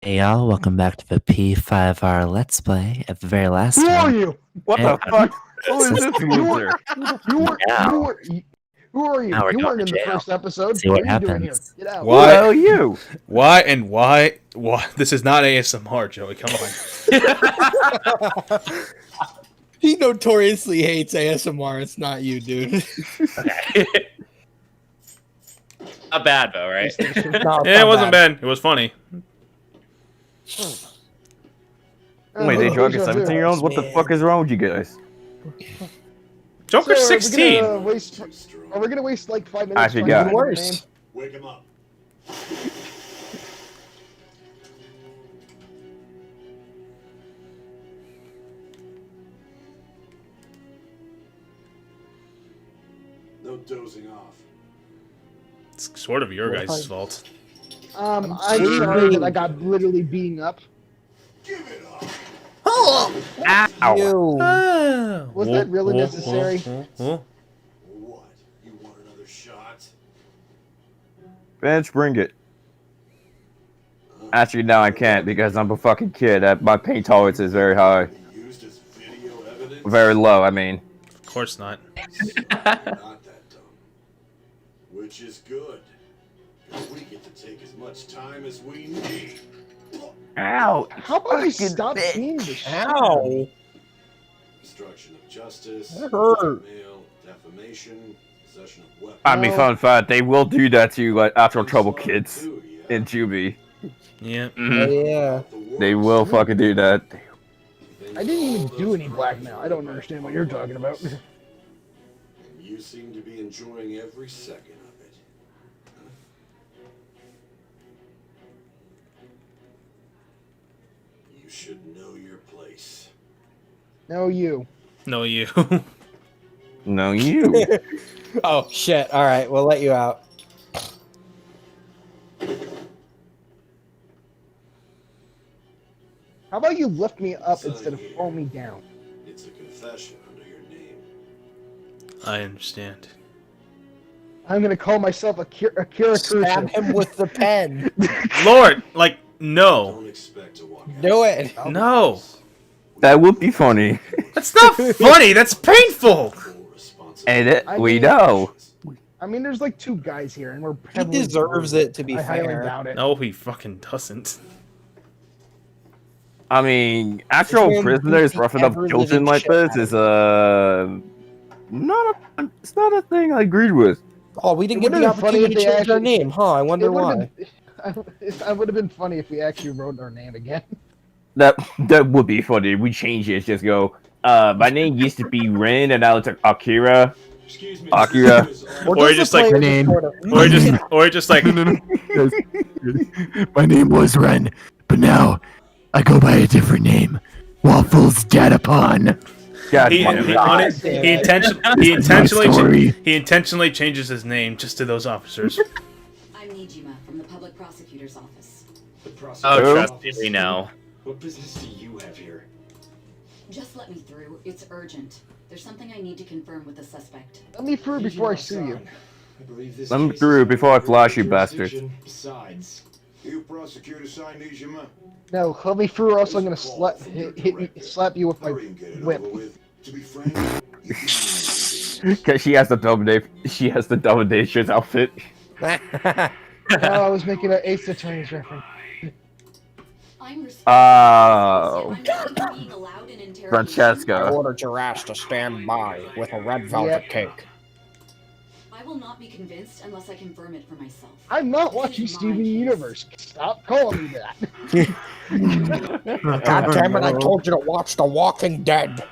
Hey y'all, welcome back to the P5R Let's Play. At the very last Who are time, you? What Hey, the fuck? Who is this loser? Who are you? Now we're You going weren't to in the jail. first episode. See what are you doing here? happens. Get out. Who the Why? hell are you? Why? This is not ASMR, Joey. Come on. He notoriously hates ASMR. It's not you, dude. Okay. Not bad though, right? No, Yeah, it wasn't bad. It was funny. Wait, they drugging 17-year-olds? What the fuck is wrong with you guys? Joker's So, 16. Are we gonna waste like 5 minutes? Actually, trying to got find it. the name? Wake him up. No dozing off. It's sort of your guys' fault. I'm sorry that I got literally being up. Give it up. Ow! Was that really necessary? What? You want another shot? Bench, bring it. Actually, no, I can't because I'm a fucking kid. My pain tolerance is very high. Used as video evidence? Very low, I mean. Of course not. Not that dumb. Which is good. 'Cause we get to take as much time as we need. Ow! How about we Fucking stop bitch. seeing this shit? Ow! Destruction of justice. That hurt. Blackmail, defamation, possession of weapons. I mean, fun fact, they will do that to like actual trouble kids Too, yeah. in Juvie. Yeah. Mhm. Yeah. They will fucking do that. I didn't even do any blackmail. I don't understand what you're talking about. And you seem to be enjoying every second of it. You should know your place. No, you. No, you. No, you. Oh shit! All right, we'll let you out. How about you lift me up instead of throw me down? It's a confession under your name. I understand. I'm gonna call myself a caricature. Stab him with the pen. Lord, like, no. Don't expect to walk Do it. No. That would be funny. That's not funny. That's painful. And I we mean- know. I mean, there's like 2 guys here, and we're He heavily deserves it. To be I highly fair. doubt it. No, he fucking doesn't. I mean, actual This man prisoners beat the roughing up ever-living children like shit this out of is it's not a thing I agreed with. Oh, we didn't It get the would've been funny opportunity if to they change our actually- name, huh? I wonder It would why. have been funny if we actually wrote our name again. That would be funny. We change it. Just go. My name used to be Rin, and now it's Akira. Excuse me. Akira. Or does just the like- player Name. sort of- Or just like, My name was Ren, but now I go by a different name. Waffles Datapon. God he damn it. intentionally changes his name just to those officers. I'm Nijima from the public prosecutor's office. The Oh, prosecutor's trust me, office. we know. What business do you have here? Just let me through. It's urgent. There's something I need to confirm with the suspect. Let me through before I sue you. I believe this Let me case through is before I under flash you your bastards. jurisdiction. Besides, you prosecutor signed Nijima. No, let me through, or else I'm gonna slap you with my Hurry and get it whip. over with. To be frank, you Because she has the dominatrix outfit. Oh, I was making an Ace Attorney's reference. I'm Oh. responsible. I'm not being allowed in interrogation. Francesca. ordered your ass to stand by with a red velvet cake. I will not be convinced unless I confirm it for myself. I'm not watching Steven Universe. Stop calling me that. God damn it! I told you to watch The Walking Dead.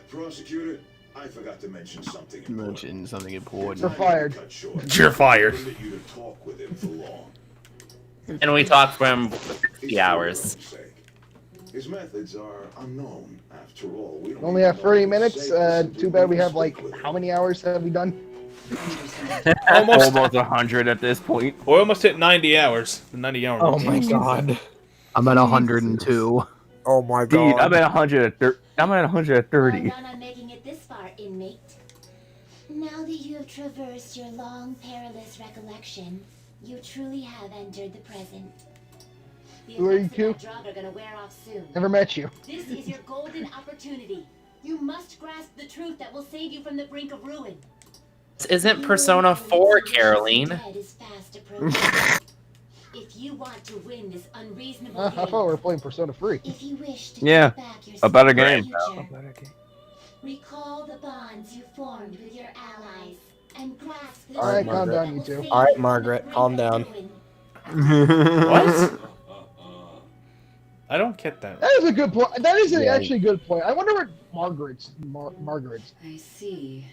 prosecutor, I forgot to mention something important. Mention something important. You're fired. Cut short. You're fired. Permit you to talk with him for long. And we talked for him 50 hours. His methods are unknown. After all, we don't Only even have know 30 if minutes. it's safe to Too bad we have speak like, with him. how many hours have we done? Almost. Almost 100 at this point. We almost hit 90 hours. The 90-hour. Oh my god. I'm at 102. Oh my Dude, god. I'm at 130. I'm at 130. Well done on making it this far, inmate. Now that you have traversed your long, perilous recollection, you truly have entered the present. The Who are you, effects Q? of that drug are gonna wear off soon. Never met you. This is your golden opportunity. You must grasp the truth that will save you from the brink of ruin. This isn't Persona 4, Caroline. Dead is fast approaching. If you want to win this unreasonable I thought we game, were playing Persona 3. If you wish to Yeah, take back your a better secret game. future, recall the bonds you formed with your allies and grasp the All right, truth calm that down, will you two. save All right, from the Margaret, brink calm of down. ruin. What? I don't get that. That is a good point. That is Yeah. actually a good point. I wonder what Margaret's. I see.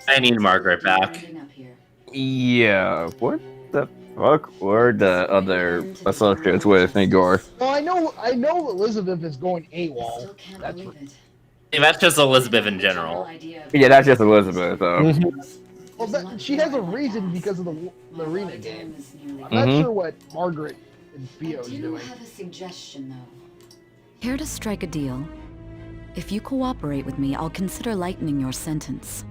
I need Margaret back. Ending up here. Yeah, what the fuck were the other associates with Igor? Well, I know Elizabeth is going I AWOL. still can't That's believe it. Yeah, that's just Elizabeth in No general. idea of Yeah, that's just Elizabeth, though. Well, she has a reason because of the arena game. I'm Mhm. not sure what Margaret and Theo I is do doing. have a suggestion, though. Here to strike a deal. If you cooperate with me, I'll consider lightening your sentence.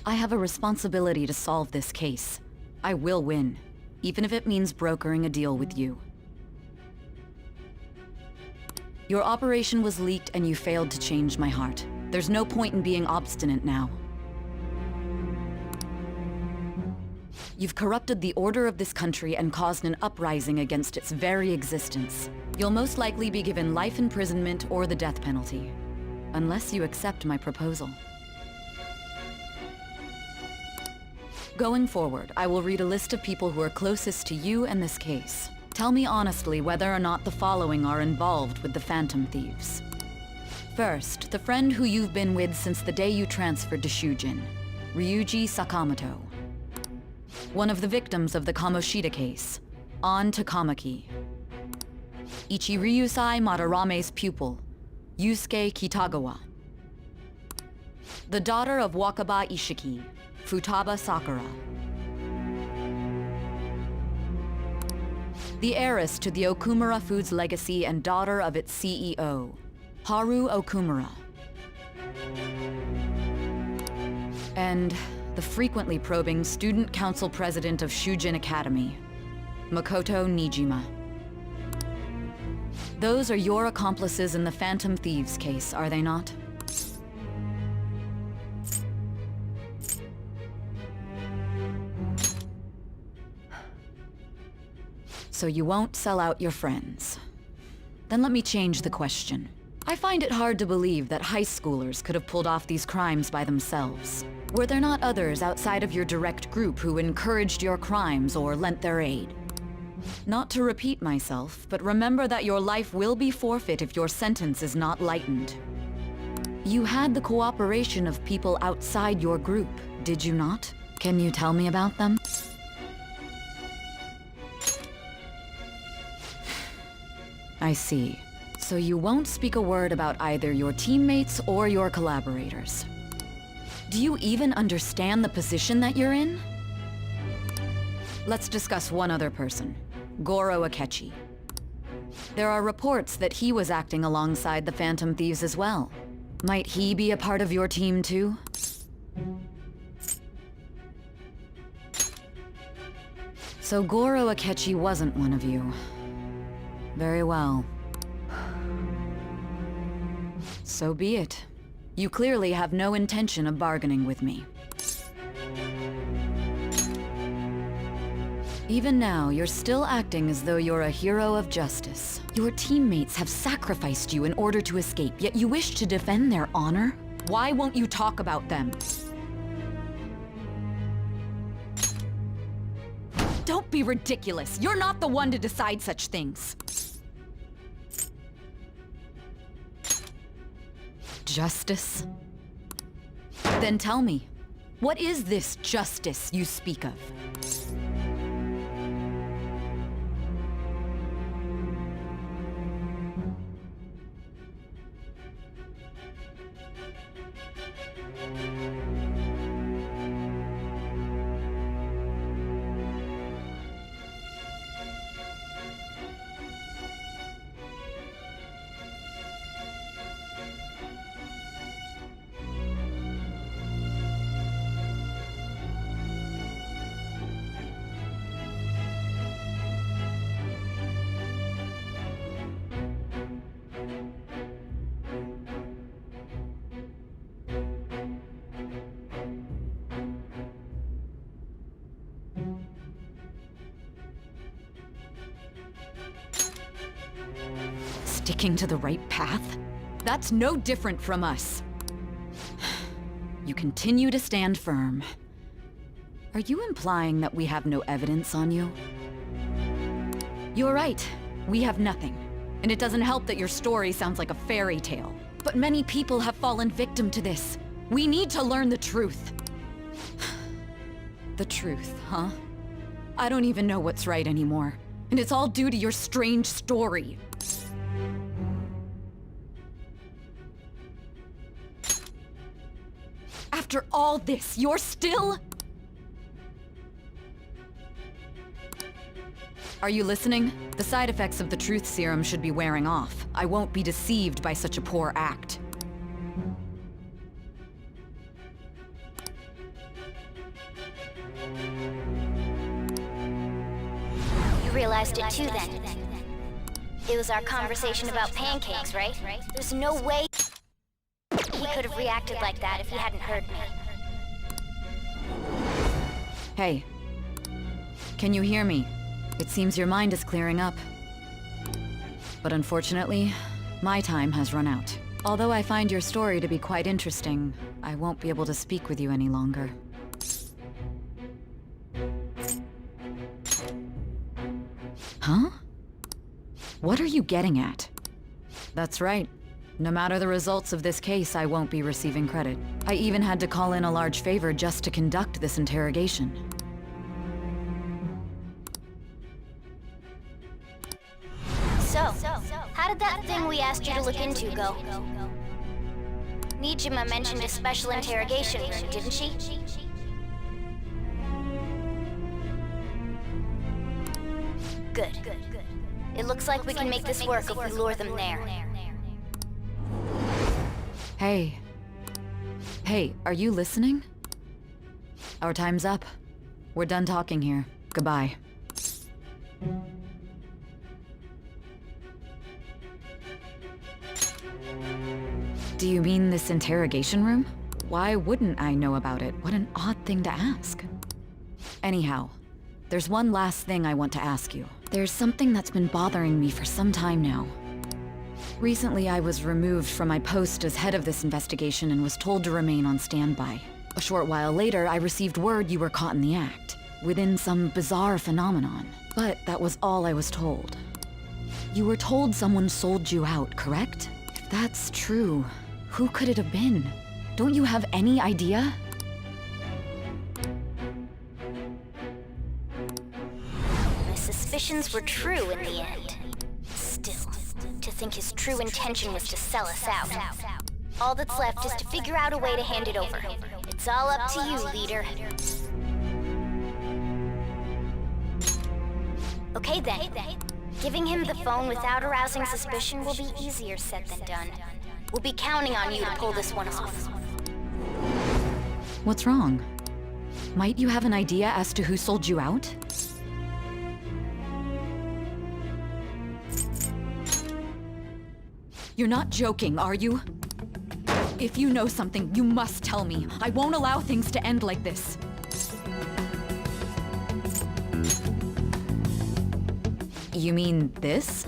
I have a responsibility to solve this case. I will win, even if it means brokering a deal with you. Your operation was leaked and you failed to change my heart. There's no point in being obstinate now. You've corrupted the order of this country and caused an uprising against its very existence. You'll most likely be given life imprisonment or the death penalty, unless you accept my proposal. Going forward, I will read a list of people who are closest to you and this case. Tell me honestly whether or not the following are involved with the Phantom Thieves. First, the friend who you've been with since the day you transferred to Shujin, Ryuji Sakamoto. One of the victims of the Kamoshida case, An Takamaki. Ichiryusai Madarame's pupil, Yusuke Kitagawa. The daughter of Wakaba Ishiki, Futaba Sakura. The heiress to the Okumura Foods legacy and daughter of its CEO, Haru Okumura. And the frequently probing student council president of Shujin Academy, Makoto Nijima. Those are your accomplices in the Phantom Thieves case, are they not? So you won't sell out your friends. Then let me change the question. I find it hard to believe that high schoolers could have pulled off these crimes by themselves. Were there not others outside of your direct group who encouraged your crimes or lent their aid? Not to repeat myself, but remember that your life will be forfeit if your sentence is not lightened. You had the cooperation of people outside your group, did you not? Can you tell me about them? I see. So you won't speak a word about either your teammates or your collaborators. Do you even understand the position that you're in? Let's discuss one other person, Goro Akechi. There are reports that he was acting alongside the Phantom Thieves as well. Might he be a part of your team too? So Goro Akechi wasn't one of you. Very well. So be it. You clearly have no intention of bargaining with me. Even now, you're still acting as though you're a hero of justice. Your teammates have sacrificed you in order to escape, yet you wish to defend their honor? Why won't you talk about them? Don't be ridiculous. You're not the one to decide such things. Justice? Then tell me, what is this justice you speak of? sticking to the right path? That's no different from us. You continue to stand firm. Are you implying that we have no evidence on you? You're right. We have nothing. And it doesn't help that your story sounds like a fairy tale. But many people have fallen victim to this. We need to learn the truth. The truth, huh? I don't even know what's right anymore. And it's all due to your strange story. After all this, you're still... Are you listening? The side effects of the truth serum should be wearing off. I won't be deceived by such a poor act. You realized it too then. It was our conversation about pancakes, right? There's no way he could have reacted like that if he hadn't heard me. Hey. Can you hear me? It seems your mind is clearing up. But unfortunately, my time has run out. Although I find your story to be quite interesting, I won't be able to speak with you any longer. Huh? What are you getting at? That's right. No matter the results of this case, I won't be receiving credit. I even had to call in a large favor just to conduct this interrogation. So, how did that thing we asked you to look into go? Nijima mentioned a special interrogation room, didn't she? Good. It looks like we can make this work if we lure them there. Hey. Hey, are you listening? Our time's up. We're done talking here. Goodbye. Do you mean this interrogation room? Why wouldn't I know about it? What an odd thing to ask. Anyhow, there's one last thing I want to ask you. There's something that's been bothering me for some time now. Recently, I was removed from my post as head of this investigation and was told to remain on standby. A short while later, I received word you were caught in the act, within some bizarre phenomenon. But that was all I was told. You were told someone sold you out, correct? If that's true, who could it have been? Don't you have any idea? My suspicions were true in the end. Still, to think his true intention was to sell us out. All that's left is to figure out a way to hand it over. It's all up to you, leader. Okay then. Giving him the phone without arousing suspicion will be easier said than done. We'll be counting on you to pull this one off. What's wrong? Might you have an idea as to who sold you out? You're not joking, are you? If you know something, you must tell me. I won't allow things to end like this. You mean this?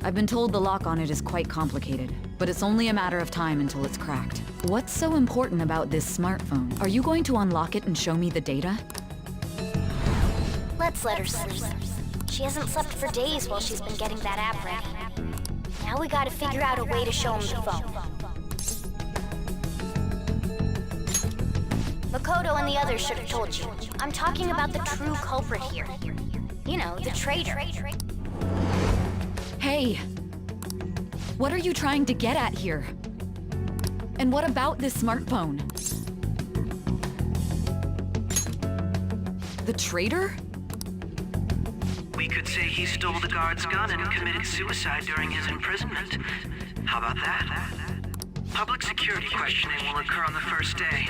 I've been told the lock on it is quite complicated, but it's only a matter of time until it's cracked. What's so important about this smartphone? Are you going to unlock it and show me the data? Let's let her sleep. She hasn't slept for days while she's been getting that app ready. Now we gotta figure out a way to show him the phone. Makoto and the others should have told you. I'm talking about the true culprit here. You know, the traitor. Hey! What are you trying to get at here? And what about this smartphone? The traitor? We could say he stole the guard's gun and committed suicide during his imprisonment. How about that? Public security questioning will occur on the first day.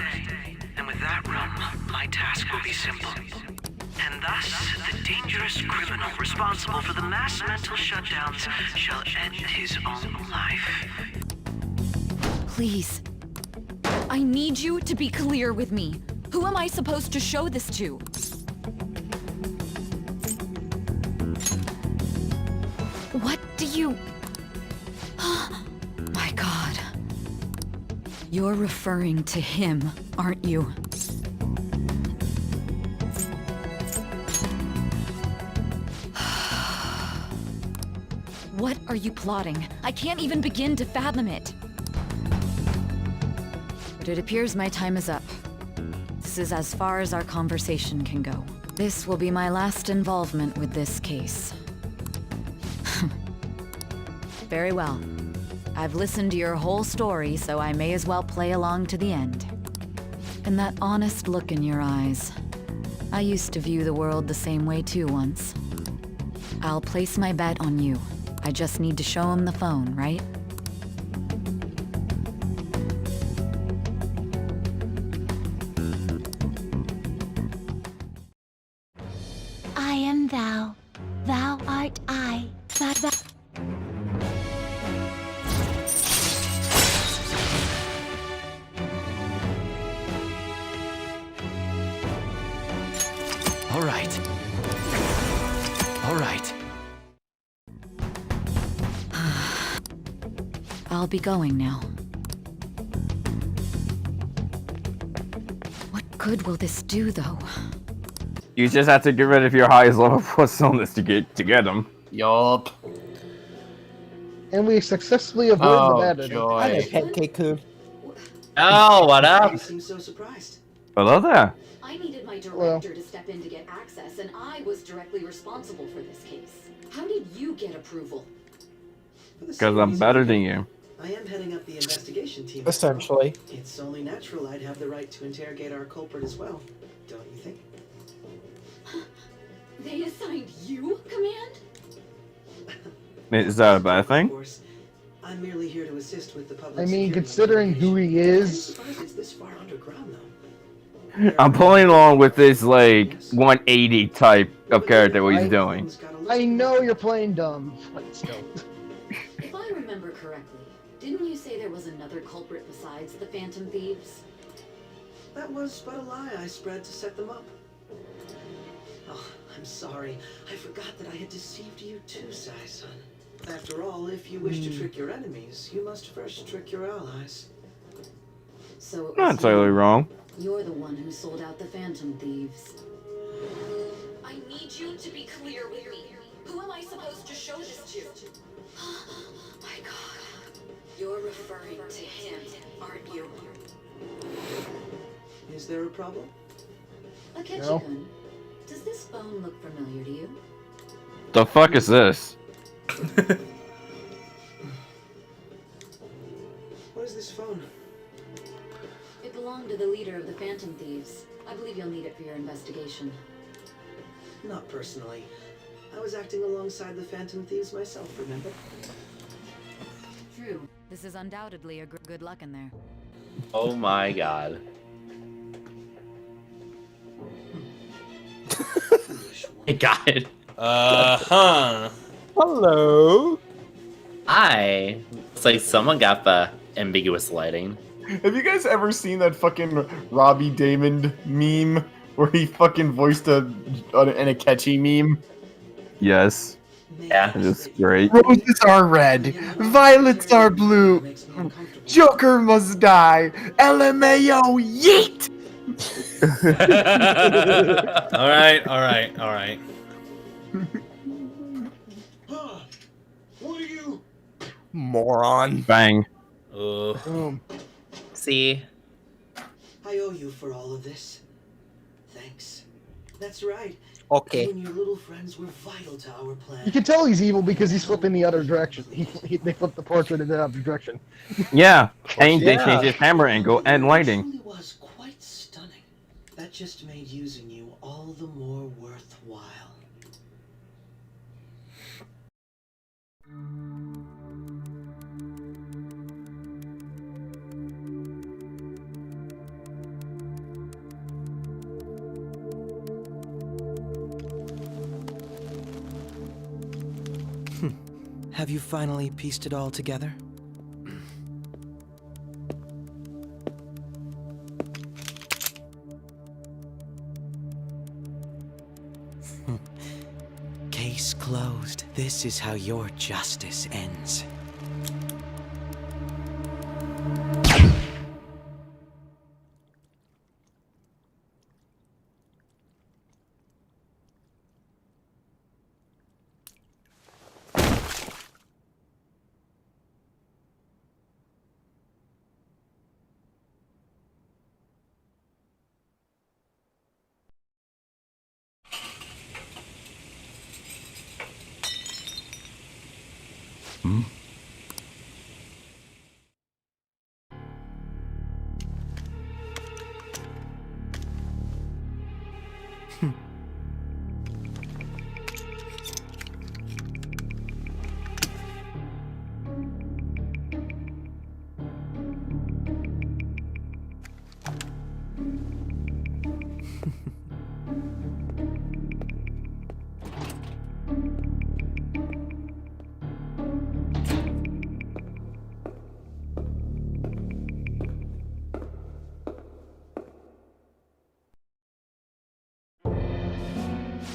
And with that room, my task will be simple. And thus, the dangerous criminal responsible for the mass mental shutdowns shall end his own life. Please. I need you to be clear with me. Who am I supposed to show this to? What do you... My God. You're referring to him, aren't you? What are you plotting? I can't even begin to fathom it. But it appears my time is up. This is as far as our conversation can go. This will be my last involvement with this case. Very well. I've listened to your whole story, so I may as well play along to the end. And that honest look in your eyes. I used to view the world the same way too once. I'll place my bet on you. I just need to show him the phone, right? I am thou. Thou art I. Thou. All right. All right. I'll be going now. What good will this do, though? You just have to get rid of your highest level plus illness to get them. Yup. And we successfully avoided the bad joy. ending. Hi, Pancake-kun. Oh, what up? You seem so surprised. Hello there. I needed my director to step in to get access, and I was directly responsible for this case. How did you get approval? Because I'm better than you. I am heading up the investigation team. Essentially. It's only natural I'd have the right to interrogate our culprit as well, don't you think? They assigned you command? Is that a bad thing? Of course. I'm merely here to assist with the public. I mean, considering who he is. I'm surprised it's this far underground, though. I'm pulling along with this, like, 180 type of character what he's doing. I know you're playing dumb, but still. If I remember correctly, didn't you say there was another culprit besides the Phantom Thieves? That was but a lie I spread to set them up. Oh, I'm sorry. I forgot that I had deceived you too, Sai-san. After all, if you wish to trick your enemies, you must first trick your allies. So it Not was entirely wrong. You're the one who sold out the Phantom Thieves. I need you to be clear with me. Who am I supposed to show this to? My God. You're referring to him, aren't you? Is there a problem? Akechi-kun, does this phone look familiar to you? The fuck is this? What is this phone? It belonged to the leader of the Phantom Thieves. I believe you'll need it for your investigation. Not personally. I was acting alongside the Phantom Thieves myself, remember? True. This is undoubtedly a good luck in there. Oh my God. I got it. Hello. It's like someone got the ambiguous lighting. Have you guys ever seen that fucking Robbie Damon meme where he fucking voiced an Akechi meme? Yes. Yeah. It's great. Roses are red, violets are blue, Joker must die, LMAO, yeet! Alright. What are you? Moron. Bang. Boom. See? I owe you for all of this. Thanks. That's right. Okay. You and your little friends were vital to our plan. You can tell he's evil because he's flipping the other direction. They flipped the portrait in the other direction. Yeah. And they changed his camera angle and lighting. It truly was quite stunning. That just made using you all the more worthwhile. Have you finally pieced it all together? Case closed. This is how your justice ends.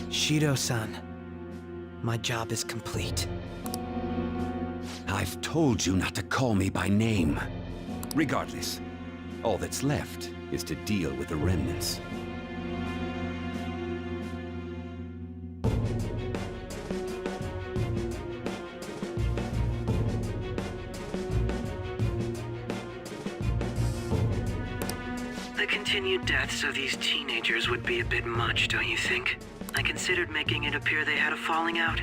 Shido-san, my job is complete. I've told you not to call me by name. Regardless, all that's left is to deal with the remnants. The continued deaths of these teenagers would be a bit much, don't you think? I considered making it appear they had a falling out,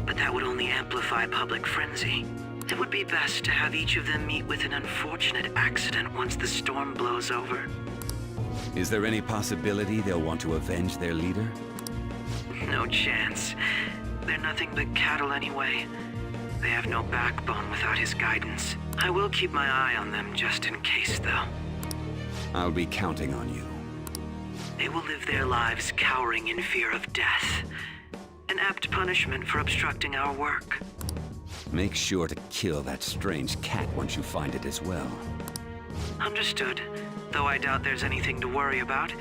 but that would only amplify public frenzy. It would be best to have each of them meet with an unfortunate accident once the storm blows over. Is there any possibility they'll want to avenge their leader? No chance. They're nothing but cattle anyway. They have no backbone without his guidance. I will keep my eye on them just in case, though. I'll be counting on you. They will live their lives cowering in fear of death. An apt punishment for obstructing our work. Make sure to kill that strange cat once you find it as well. Understood. Though I doubt there's anything to worry about.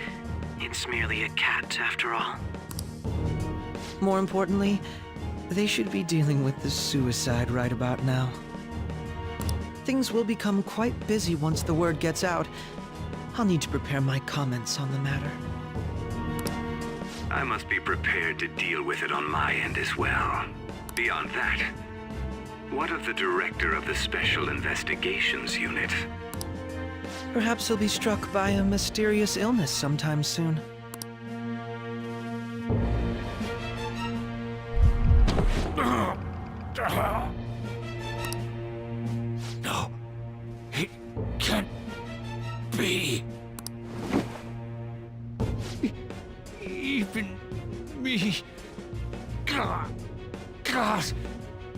It's merely a cat, after all. More importantly, they should be dealing with the suicide right about now. Things will become quite busy once the word gets out. I'll need to prepare my comments on the matter. I must be prepared to deal with it on my end as well. Beyond that, what of the director of the Special Investigations Unit? Perhaps he'll be struck by a mysterious illness sometime soon. No, it can't be. Even me. God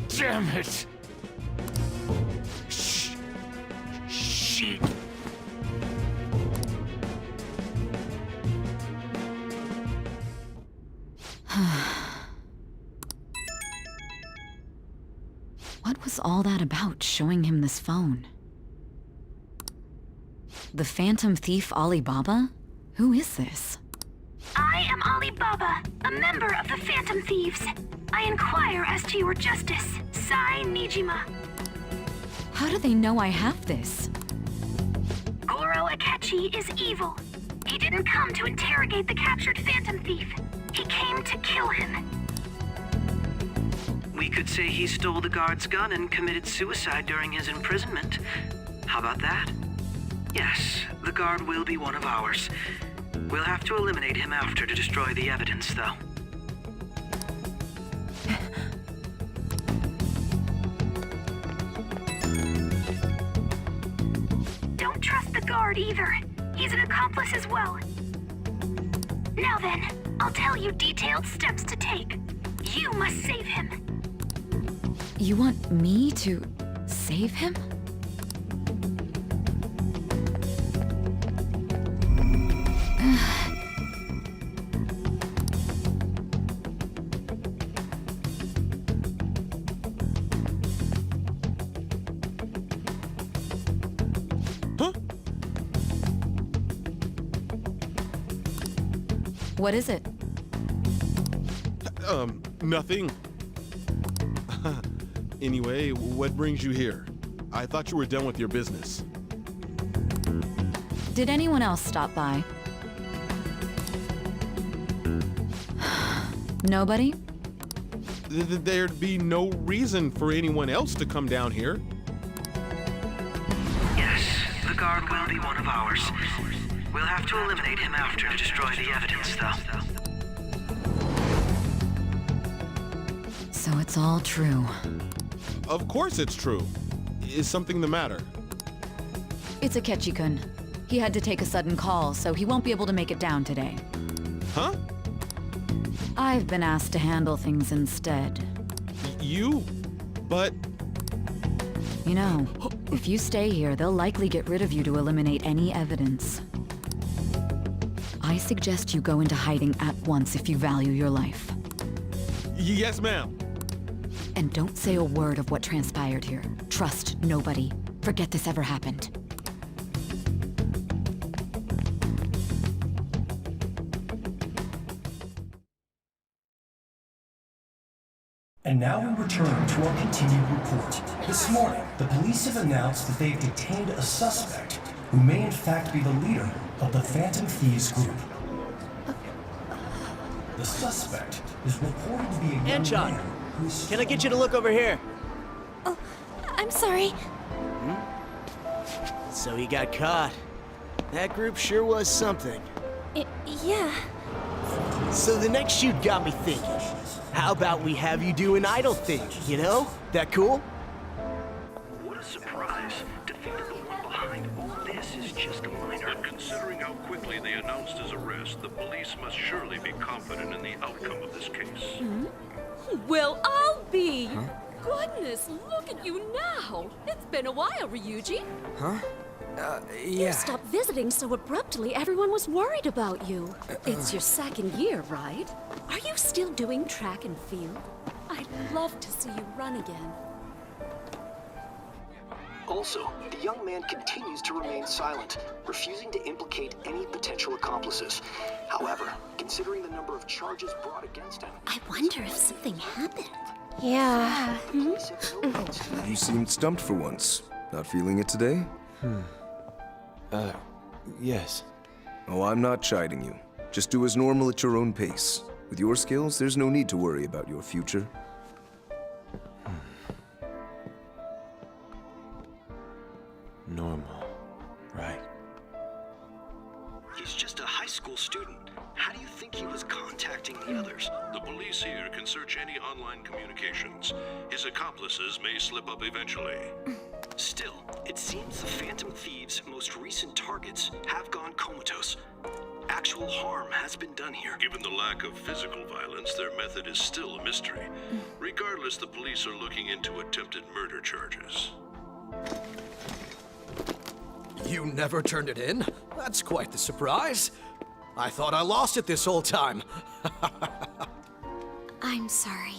damn it. Shit. What was all that about, showing him this phone? The Phantom Thief Alibaba? Who is this? I am Alibaba, a member of the Phantom Thieves. I inquire as to your justice, Sai Nijima. How do they know I have this? Goro Akechi is evil. He didn't come to interrogate the captured Phantom Thief. He came to kill him. We could say he stole the guard's gun and committed suicide during his imprisonment. How about that? Yes, the guard will be one of ours. We'll have to eliminate him after to destroy the evidence, though. Don't trust the guard either. He's an accomplice as well. Now then, I'll tell you detailed steps to take. You must save him. You want me to save him? What is it? Nothing. Anyway, what brings you here? I thought you were done with your business. Did anyone else stop by? Nobody? There'd be no reason for anyone else to come down here. Yes, the guard will be one of ours. We'll have to eliminate him after to destroy the evidence, though. So it's all true. Of course it's true. Is something the matter? It's Akechi-kun. He had to take a sudden call, so he won't be able to make it down today. Huh? I've been asked to handle things instead. You? But... You know, if you stay here, they'll likely get rid of you to eliminate any evidence. I suggest you go into hiding at once if you value your life. Yes, ma'am. And don't say a word of what transpired here. Trust nobody. Forget this ever happened. And now we return to our continued report. This morning, the police have announced that they've detained a suspect who may in fact be the leader of the Phantom Thieves group. The suspect is reported to be a young man who's... Can I get you to look over here? Oh, I'm sorry. So he got caught. That group sure was something. Yeah. So the next shoot got me thinking. How about we have you do an idol thing, you know? That cool? What a surprise to think that the one behind all this is just a minor. But considering how quickly they announced his arrest, the police must surely be confident in the outcome of this case. Well, I'll be. Goodness, look at you now. It's been a while, Ryuji. Huh? You stopped visiting so abruptly, everyone was worried about you. It's your second year, right? Are you still doing track and field? I'd love to see you run again. Also, the young man continues to remain silent, refusing to implicate any potential accomplices. However, considering the number of charges brought against him... I wonder if something happened. Yeah. You seemed stumped for once. Not feeling it today? Yes. Oh, I'm not chiding you. Just do as normal at your own pace. With your skills, there's no need to worry about your future. Normal. Right. He's just a high school student. How do you think he was contacting the others? The police here can search any online communications. His accomplices may slip up eventually. Still, it seems the Phantom Thieves' most recent targets have gone comatose. Actual harm has been done here. Given the lack of physical violence, their method is still a mystery. Regardless, the police are looking into attempted murder charges. You never turned it in? That's quite the surprise. I thought I lost it this whole time. I'm sorry.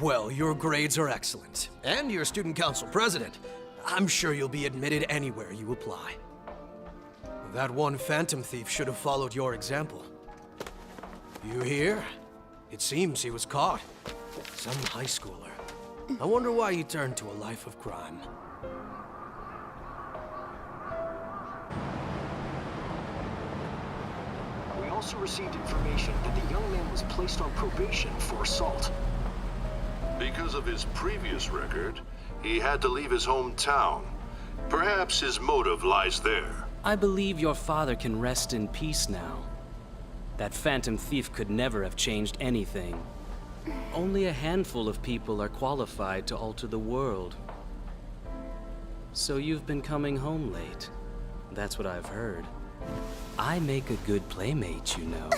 Well, your grades are excellent. And you're student council president. I'm sure you'll be admitted anywhere you apply. That one Phantom Thief should have followed your example. You hear? It seems he was caught. Some high schooler. I wonder why he turned to a life of crime. We also received information that the young man was placed on probation for assault. Because of his previous record, he had to leave his hometown. Perhaps his motive lies there. I believe your father can rest in peace now. That Phantom Thief could never have changed anything. Only a handful of people are qualified to alter the world. So you've been coming home late. That's what I've heard. I make a good playmate, you know.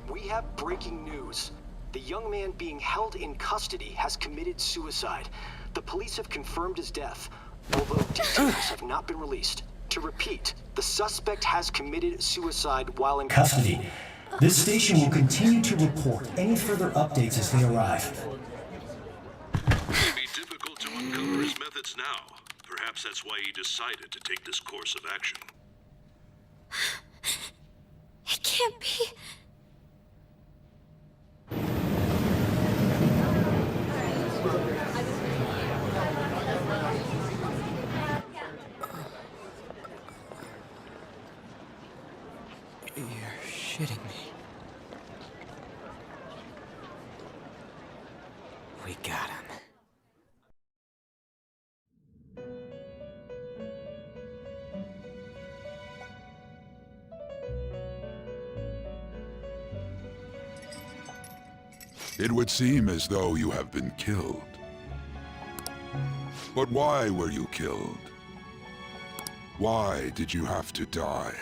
We have breaking news. The young man being held in custody has committed suicide. The police have confirmed his death, although details have not been released. To repeat, the suspect has committed suicide while in custody. This station will continue to report any further updates as they arrive. It would be difficult to uncover his methods now. Perhaps that's why he decided to take this course of action. It can't be. You're shitting me. We got him. It would seem as though you have been killed. But why were you killed? Why did you have to die?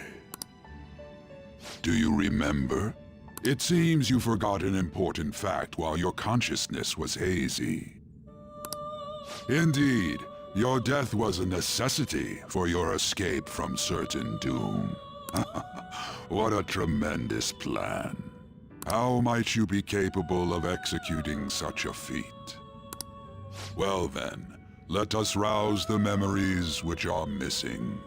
Do you remember? It seems you forgot an important fact while your consciousness was hazy. Indeed, your death was a necessity for your escape from certain doom. What a tremendous plan. How might you be capable of executing such a feat? Well then, let us rouse the memories which are missing.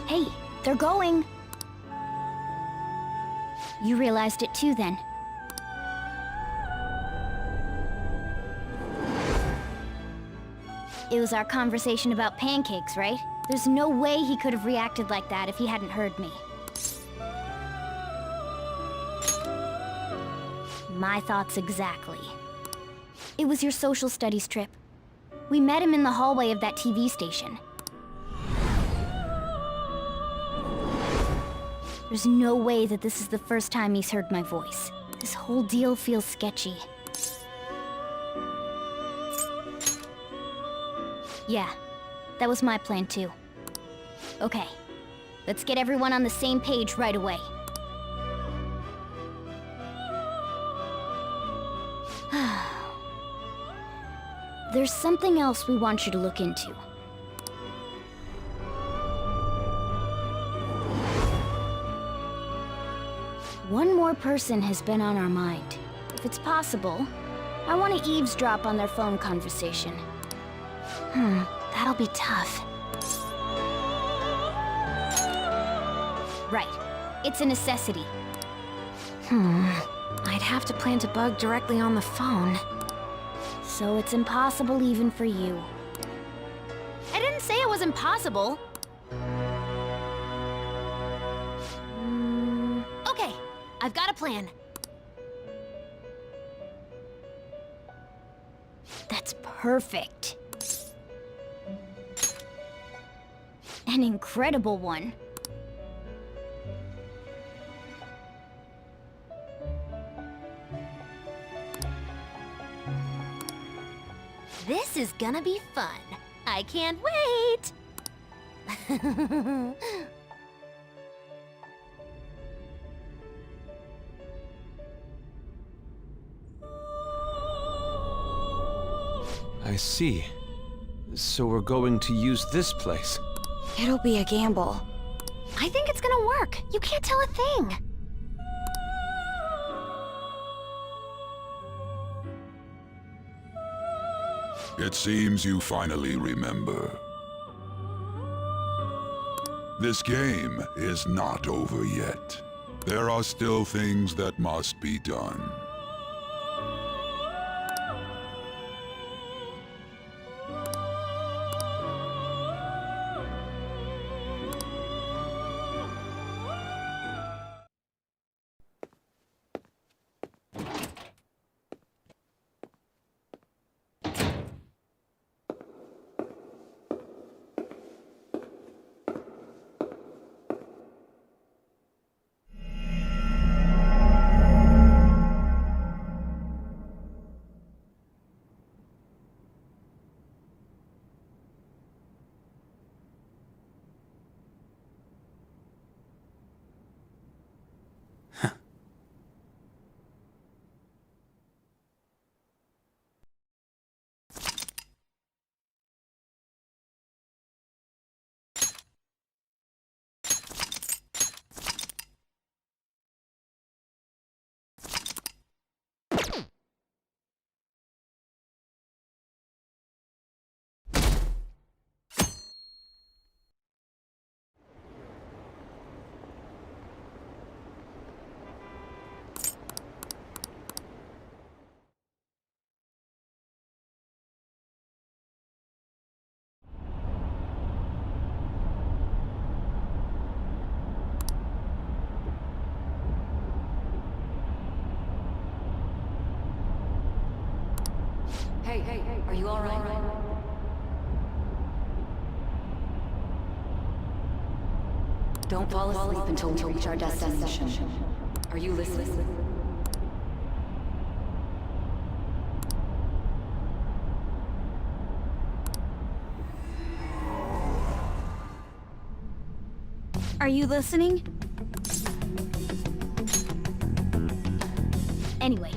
Hey, they're going. You realized it too, then. It was our conversation about pancakes, right? There's no way he could have reacted like that if he hadn't heard me. My thoughts exactly. It was your social studies trip. We met him in the hallway of that TV station. There's no way that this is the first time he's heard my voice. This whole deal feels sketchy. Yeah, that was my plan too. Okay, let's get everyone on the same page right away. There's something else we want you to look into. One more person has been on our mind. If it's possible, I want to eavesdrop on their phone conversation. That'll be tough. Right. It's a necessity. I'd have to plant a bug directly on the phone. So it's impossible even for you. I didn't say it was impossible. Okay, I've got a plan. That's perfect. An incredible one. This is gonna be fun. I can't wait! I see. So we're going to use this place. It'll be a gamble. I think it's gonna work. You can't tell a thing. It seems you finally remember. This game is not over yet. There are still things that must be done. Hey, are you alright? Don't fall asleep until we reach our destination. Are you listening? Are you listening? Anyway,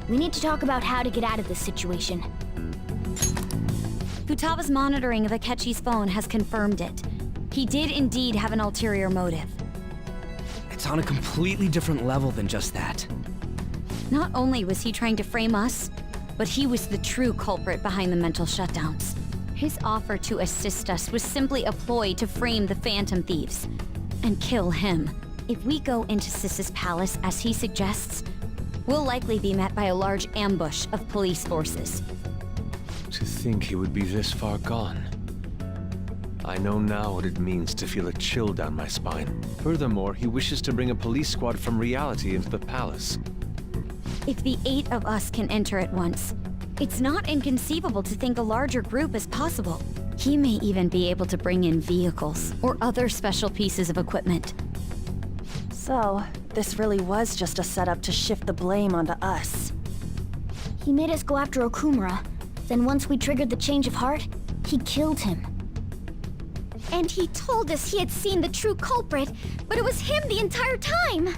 we need to talk about how to get out of this situation. Futaba's monitoring of Akechi's phone has confirmed it. He did indeed have an ulterior motive. It's on a completely different level than just that. Not only was he trying to frame us, but he was the true culprit behind the mental shutdowns. His offer to assist us was simply a ploy to frame the Phantom Thieves and kill him. If we go into Sis's palace as he suggests, we'll likely be met by a large ambush of police forces. To think he would be this far gone. I know now what it means to feel a chill down my spine. Furthermore, he wishes to bring a police squad from reality into the palace. If the 8 of us can enter at once, it's not inconceivable to think a larger group is possible. He may even be able to bring in vehicles or other special pieces of equipment. So, this really was just a setup to shift the blame onto us. He made us go after Okumura. Then once we triggered the change of heart, he killed him. And he told us he had seen the true culprit, but it was him the entire time!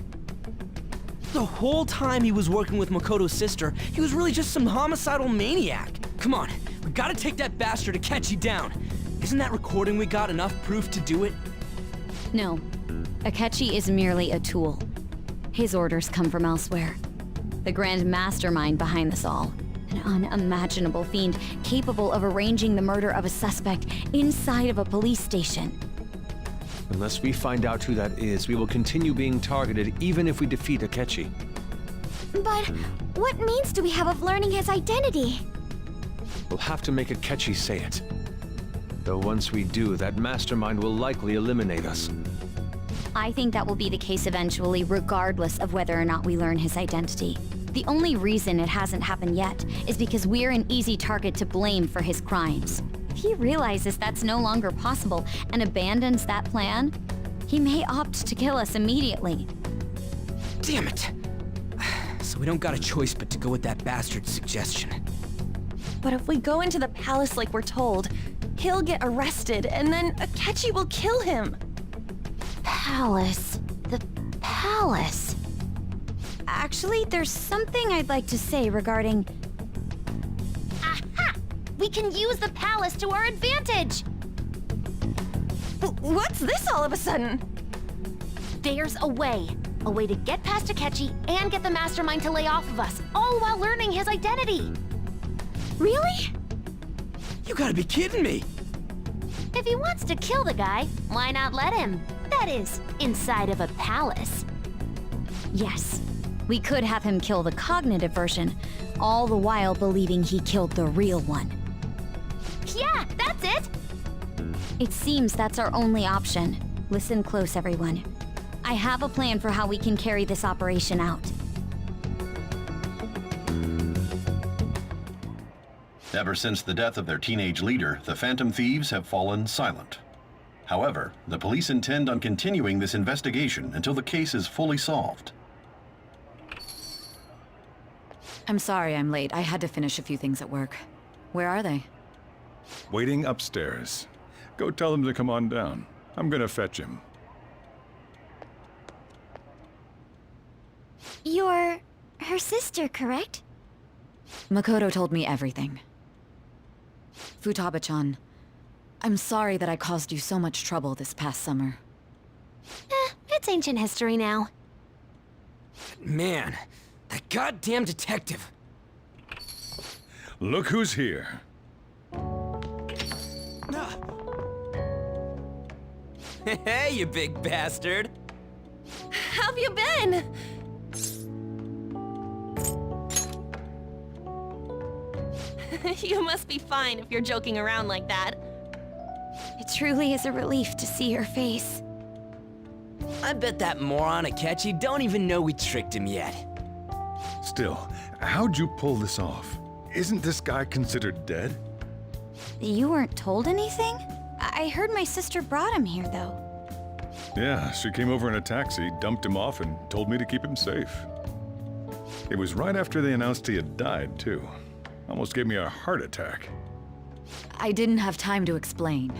The whole time he was working with Makoto's sister, he was really just some homicidal maniac. Come on, we gotta take that bastard Akechi down. Isn't that recording we got enough proof to do it? No. Akechi is merely a tool. His orders come from elsewhere. The grand mastermind behind this all. An unimaginable fiend capable of arranging the murder of a suspect inside of a police station. Unless we find out who that is, we will continue being targeted even if we defeat Akechi. But what means do we have of learning his identity? We'll have to make Akechi say it. Though once we do, that mastermind will likely eliminate us. I think that will be the case eventually, regardless of whether or not we learn his identity. The only reason it hasn't happened yet is because we're an easy target to blame for his crimes. If he realizes that's no longer possible and abandons that plan, he may opt to kill us immediately. Damn it! So we don't got a choice but to go with that bastard's suggestion. But if we go into the palace like we're told, he'll get arrested and then Akechi will kill him. Palace. The palace. Actually, there's something I'd like to say regarding... Aha! We can use the palace to our advantage! What's this all of a sudden? There's a way. A way to get past Akechi and get the mastermind to lay off of us, all while learning his identity. Really? You gotta be kidding me! If he wants to kill the guy, why not let him? That is, inside of a palace. Yes, we could have him kill the cognitive version, all the while believing he killed the real one. Yeah, that's it! It seems that's our only option. Listen close, everyone. I have a plan for how we can carry this operation out. Ever since the death of their teenage leader, the Phantom Thieves have fallen silent. However, the police intend on continuing this investigation until the case is fully solved. I'm sorry I'm late. I had to finish a few things at work. Where are they? Waiting upstairs. Go tell them to come on down. I'm gonna fetch him. You're her sister, correct? Makoto told me everything. Futaba-chan, I'm sorry that I caused you so much trouble this past summer. It's ancient history now. Man, that goddamn detective. Look who's here. Hey, you big bastard. How have you been? You must be fine if you're joking around like that. It truly is a relief to see your face. I bet that moron Akechi don't even know we tricked him yet. Still, how'd you pull this off? Isn't this guy considered dead? You weren't told anything? I heard my sister brought him here, though. Yeah, she came over in a taxi, dumped him off, and told me to keep him safe. It was right after they announced he had died, too. Almost gave me a heart attack. I didn't have time to explain.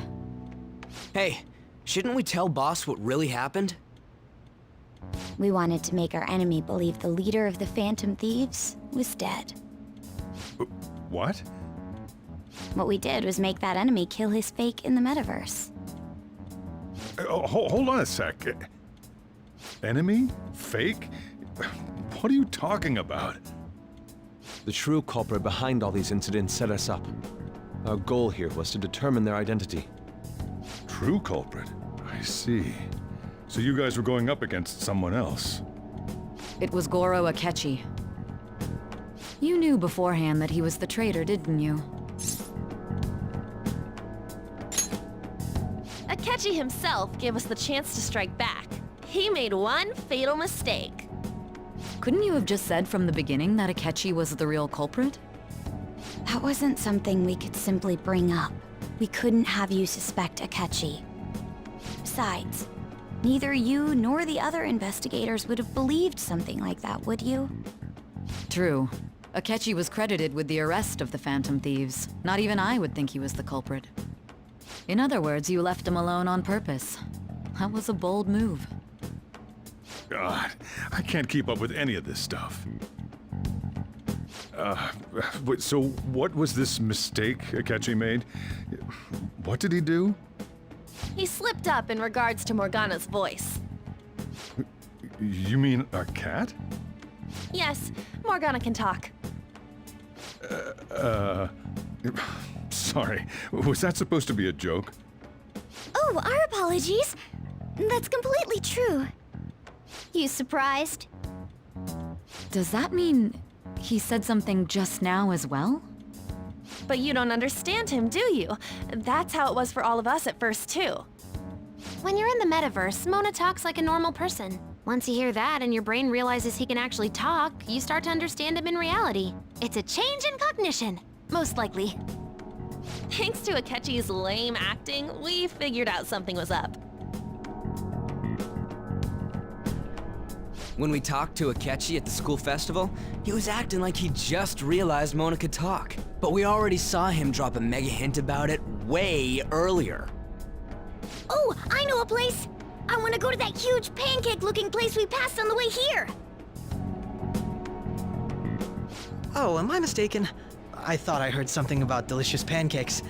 Hey, shouldn't we tell Boss what really happened? We wanted to make our enemy believe the leader of the Phantom Thieves was dead. What? What we did was make that enemy kill his fake in the metaverse. Hold on a sec. Enemy? Fake? What are you talking about? The true culprit behind all these incidents set us up. Our goal here was to determine their identity. True culprit? I see. So you guys were going up against someone else? It was Goro Akechi. You knew beforehand that he was the traitor, didn't you? Akechi himself gave us the chance to strike back. He made one fatal mistake. Couldn't you have just said from the beginning that Akechi was the real culprit? That wasn't something we could simply bring up. We couldn't have you suspect Akechi. Besides, neither you nor the other investigators would have believed something like that, would you? True. Akechi was credited with the arrest of the Phantom Thieves. Not even I would think he was the culprit. In other words, you left him alone on purpose. That was a bold move. God, I can't keep up with any of this stuff. So what was this mistake Akechi made? What did he do? He slipped up in regards to Morgana's voice. You mean a cat? Yes, Morgana can talk. Sorry, was that supposed to be a joke? Oh, our apologies. That's completely true. You surprised? Does that mean he said something just now as well? But you don't understand him, do you? That's how it was for all of us at first, too. When you're in the metaverse, Mona talks like a normal person. Once you hear that and your brain realizes he can actually talk, you start to understand him in reality. It's a change in cognition, most likely. Thanks to Akechi's lame acting, we figured out something was up. When we talked to Akechi at the school festival, he was acting like he just realized Mona could talk. But we already saw him drop a mega hint about it way earlier. Oh, I know a place! I want to go to that huge pancake-looking place we passed on the way here! Oh, am I mistaken? I thought I heard something about delicious pancakes.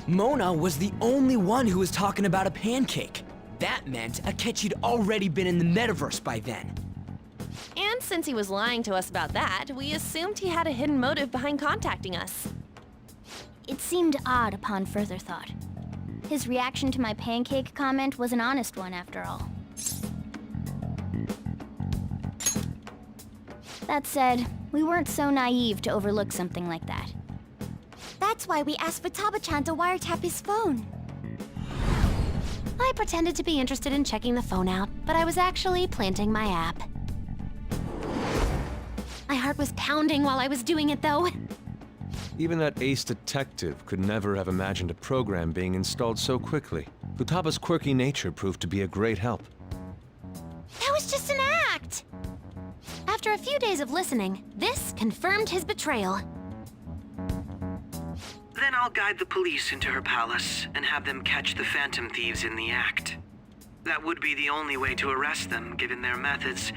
Mona was the only one who was talking about a pancake. That meant Akechi'd already been in the metaverse by then. And since he was lying to us about that, we assumed he had a hidden motive behind contacting us. It seemed odd upon further thought. His reaction to my pancake comment was an honest one, after all. That said, we weren't so naive to overlook something like that. That's why we asked Futaba-chan to wiretap his phone. I pretended to be interested in checking the phone out, but I was actually planting my app. My heart was pounding while I was doing it, though. Even that ace detective could never have imagined a program being installed so quickly. Futaba's quirky nature proved to be a great help. That was just an act! After a few days of listening, this confirmed his betrayal. Then I'll guide the police into her palace and have them catch the Phantom Thieves in the act. That would be the only way to arrest them, given their methods.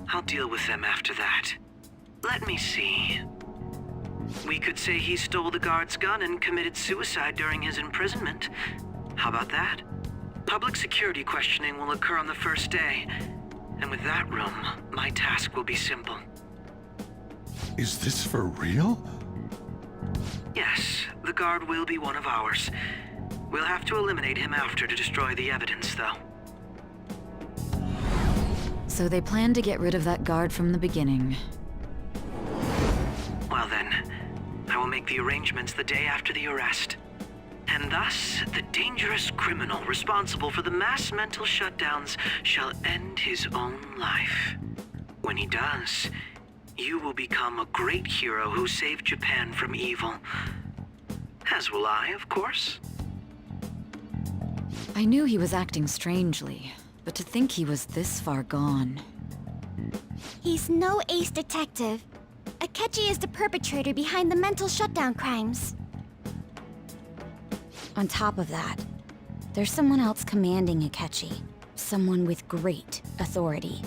I'll deal with them after that. Let me see. We could say he stole the guard's gun and committed suicide during his imprisonment. How about that? Public security questioning will occur on the first day. And with that room, my task will be simple. Is this for real? Yes, the guard will be one of ours. We'll have to eliminate him after to destroy the evidence, though. So they planned to get rid of that guard from the beginning. Well then, I will make the arrangements the day after the arrest. And thus, the dangerous criminal responsible for the mass mental shutdowns shall end his own life. When he does, you will become a great hero who saved Japan from evil. As will I, of course. I knew he was acting strangely, but to think he was this far gone. He's no ace detective. Akechi is the perpetrator behind the mental shutdown crimes. On top of that, there's someone else commanding Akechi. Someone with great authority.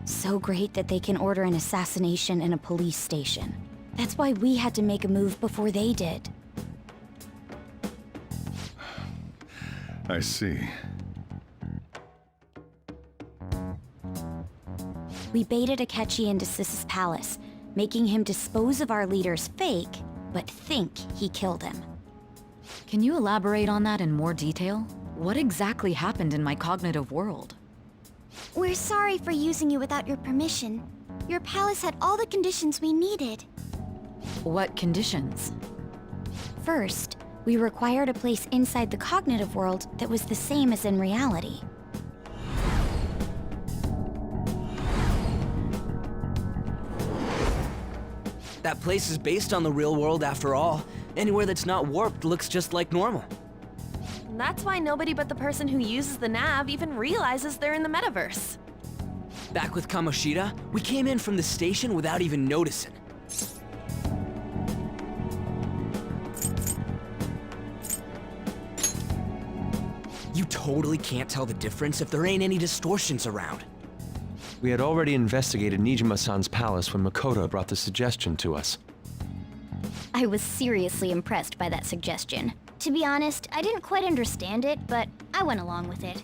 So great that they can order an assassination in a police station. That's why we had to make a move before they did. I see. We baited Akechi into Sis's palace, making him dispose of our leader's fake, but think he killed him. Can you elaborate on that in more detail? What exactly happened in my cognitive world? We're sorry for using you without your permission. Your palace had all the conditions we needed. What conditions? First, we required a place inside the cognitive world that was the same as in reality. That place is based on the real world after all. Anywhere that's not warped looks just like normal. That's why nobody but the person who uses the nav even realizes they're in the metaverse. Back with Kamoshida, we came in from the station without even noticing. You totally can't tell the difference if there ain't any distortions around. We had already investigated Nijima-san's palace when Makoto brought the suggestion to us. I was seriously impressed by that suggestion. To be honest, I didn't quite understand it, but I went along with it.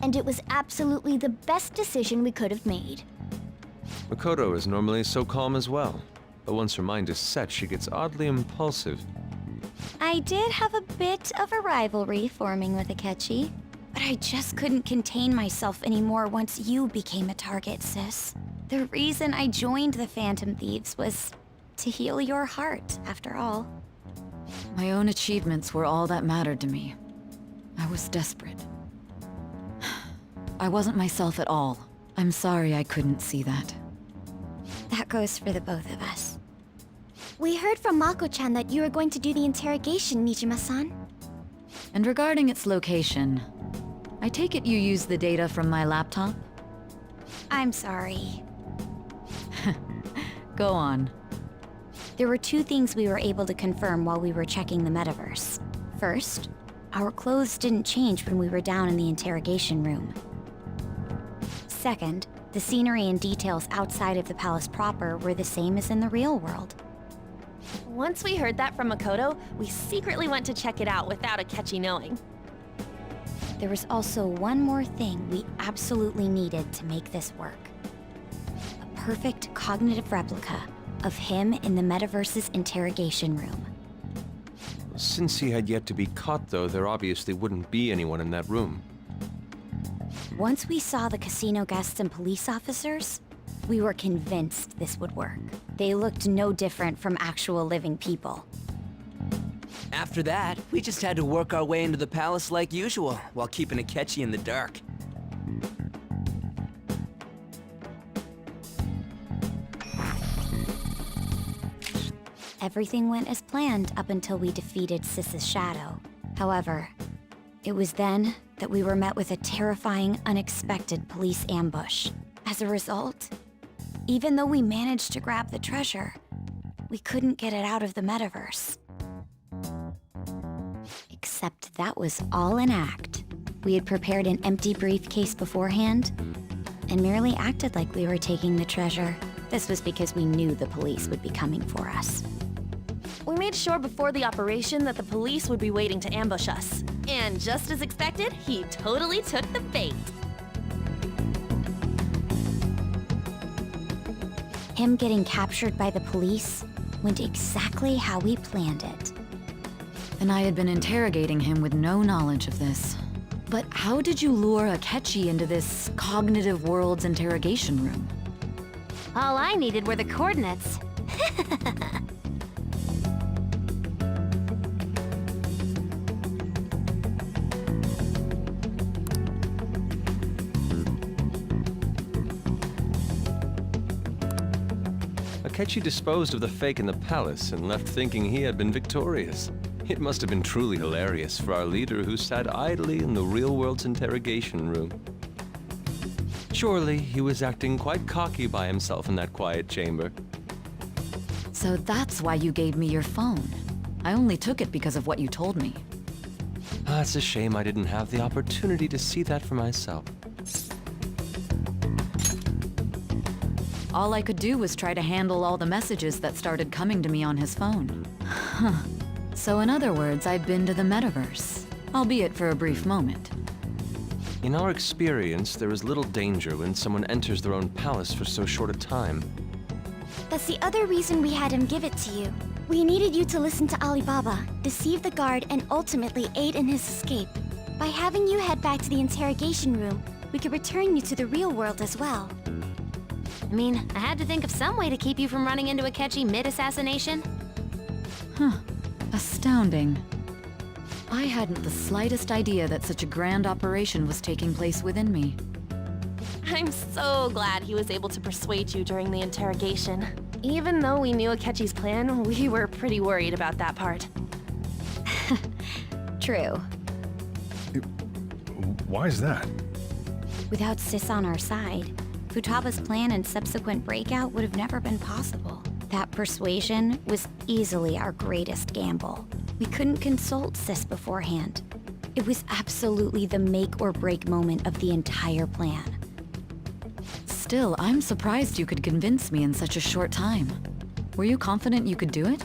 And it was absolutely the best decision we could have made. Makoto is normally so calm as well, but once her mind is set, she gets oddly impulsive. I did have a bit of a rivalry forming with Akechi, but I just couldn't contain myself anymore once you became a target, sis. The reason I joined the Phantom Thieves was to heal your heart, after all. My own achievements were all that mattered to me. I was desperate. I wasn't myself at all. I'm sorry I couldn't see that. That goes for the both of us. We heard from Mako-chan that you were going to do the interrogation, Nijima-san. And regarding its location, I take it you used the data from my laptop? I'm sorry. Go on. There were two things we were able to confirm while we were checking the metaverse. First, our clothes didn't change when we were down in the interrogation room. Second, the scenery and details outside of the palace proper were the same as in the real world. Once we heard that from Makoto, we secretly went to check it out without Akechi knowing. There was also one more thing we absolutely needed to make this work. A perfect cognitive replica of him in the metaverse's interrogation room. Since he had yet to be caught, though, there obviously wouldn't be anyone in that room. Once we saw the casino guests and police officers, we were convinced this would work. They looked no different from actual living people. After that, we just had to work our way into the palace like usual, while keeping Akechi in the dark. Everything went as planned up until we defeated Sis's shadow. However, it was then that we were met with a terrifying, unexpected police ambush. As a result, even though we managed to grab the treasure, we couldn't get it out of the metaverse. Except that was all an act. We had prepared an empty briefcase beforehand and merely acted like we were taking the treasure. This was because we knew the police would be coming for us. We made sure before the operation that the police would be waiting to ambush us. And just as expected, he totally took the bait. Him getting captured by the police went exactly how we planned it. And I had been interrogating him with no knowledge of this. But how did you lure Akechi into this cognitive world's interrogation room? All I needed were the coordinates. Akechi disposed of the fake in the palace and left thinking he had been victorious. It must have been truly hilarious for our leader who sat idly in the real world's interrogation room. Surely he was acting quite cocky by himself in that quiet chamber. So that's why you gave me your phone. I only took it because of what you told me. It's a shame I didn't have the opportunity to see that for myself. All I could do was try to handle all the messages that started coming to me on his phone. Huh. So in other words, I've been to the metaverse, albeit for a brief moment. In our experience, there is little danger when someone enters their own palace for so short a time. That's the other reason we had him give it to you. We needed you to listen to Alibaba, deceive the guard, and ultimately aid in his escape. By having you head back to the interrogation room, we could return you to the real world as well. I mean, I had to think of some way to keep you from running into Akechi mid-assassination. Huh. Astounding. I hadn't the slightest idea that such a grand operation was taking place within me. I'm so glad he was able to persuade you during the interrogation. Even though we knew Akechi's plan, we were pretty worried about that part. True. Why is that? Without Sis on our side, Futaba's plan and subsequent breakout would have never been possible. That persuasion was easily our greatest gamble. We couldn't consult Sis beforehand. It was absolutely the make or break moment of the entire plan. Still, I'm surprised you could convince me in such a short time. Were you confident you could do it?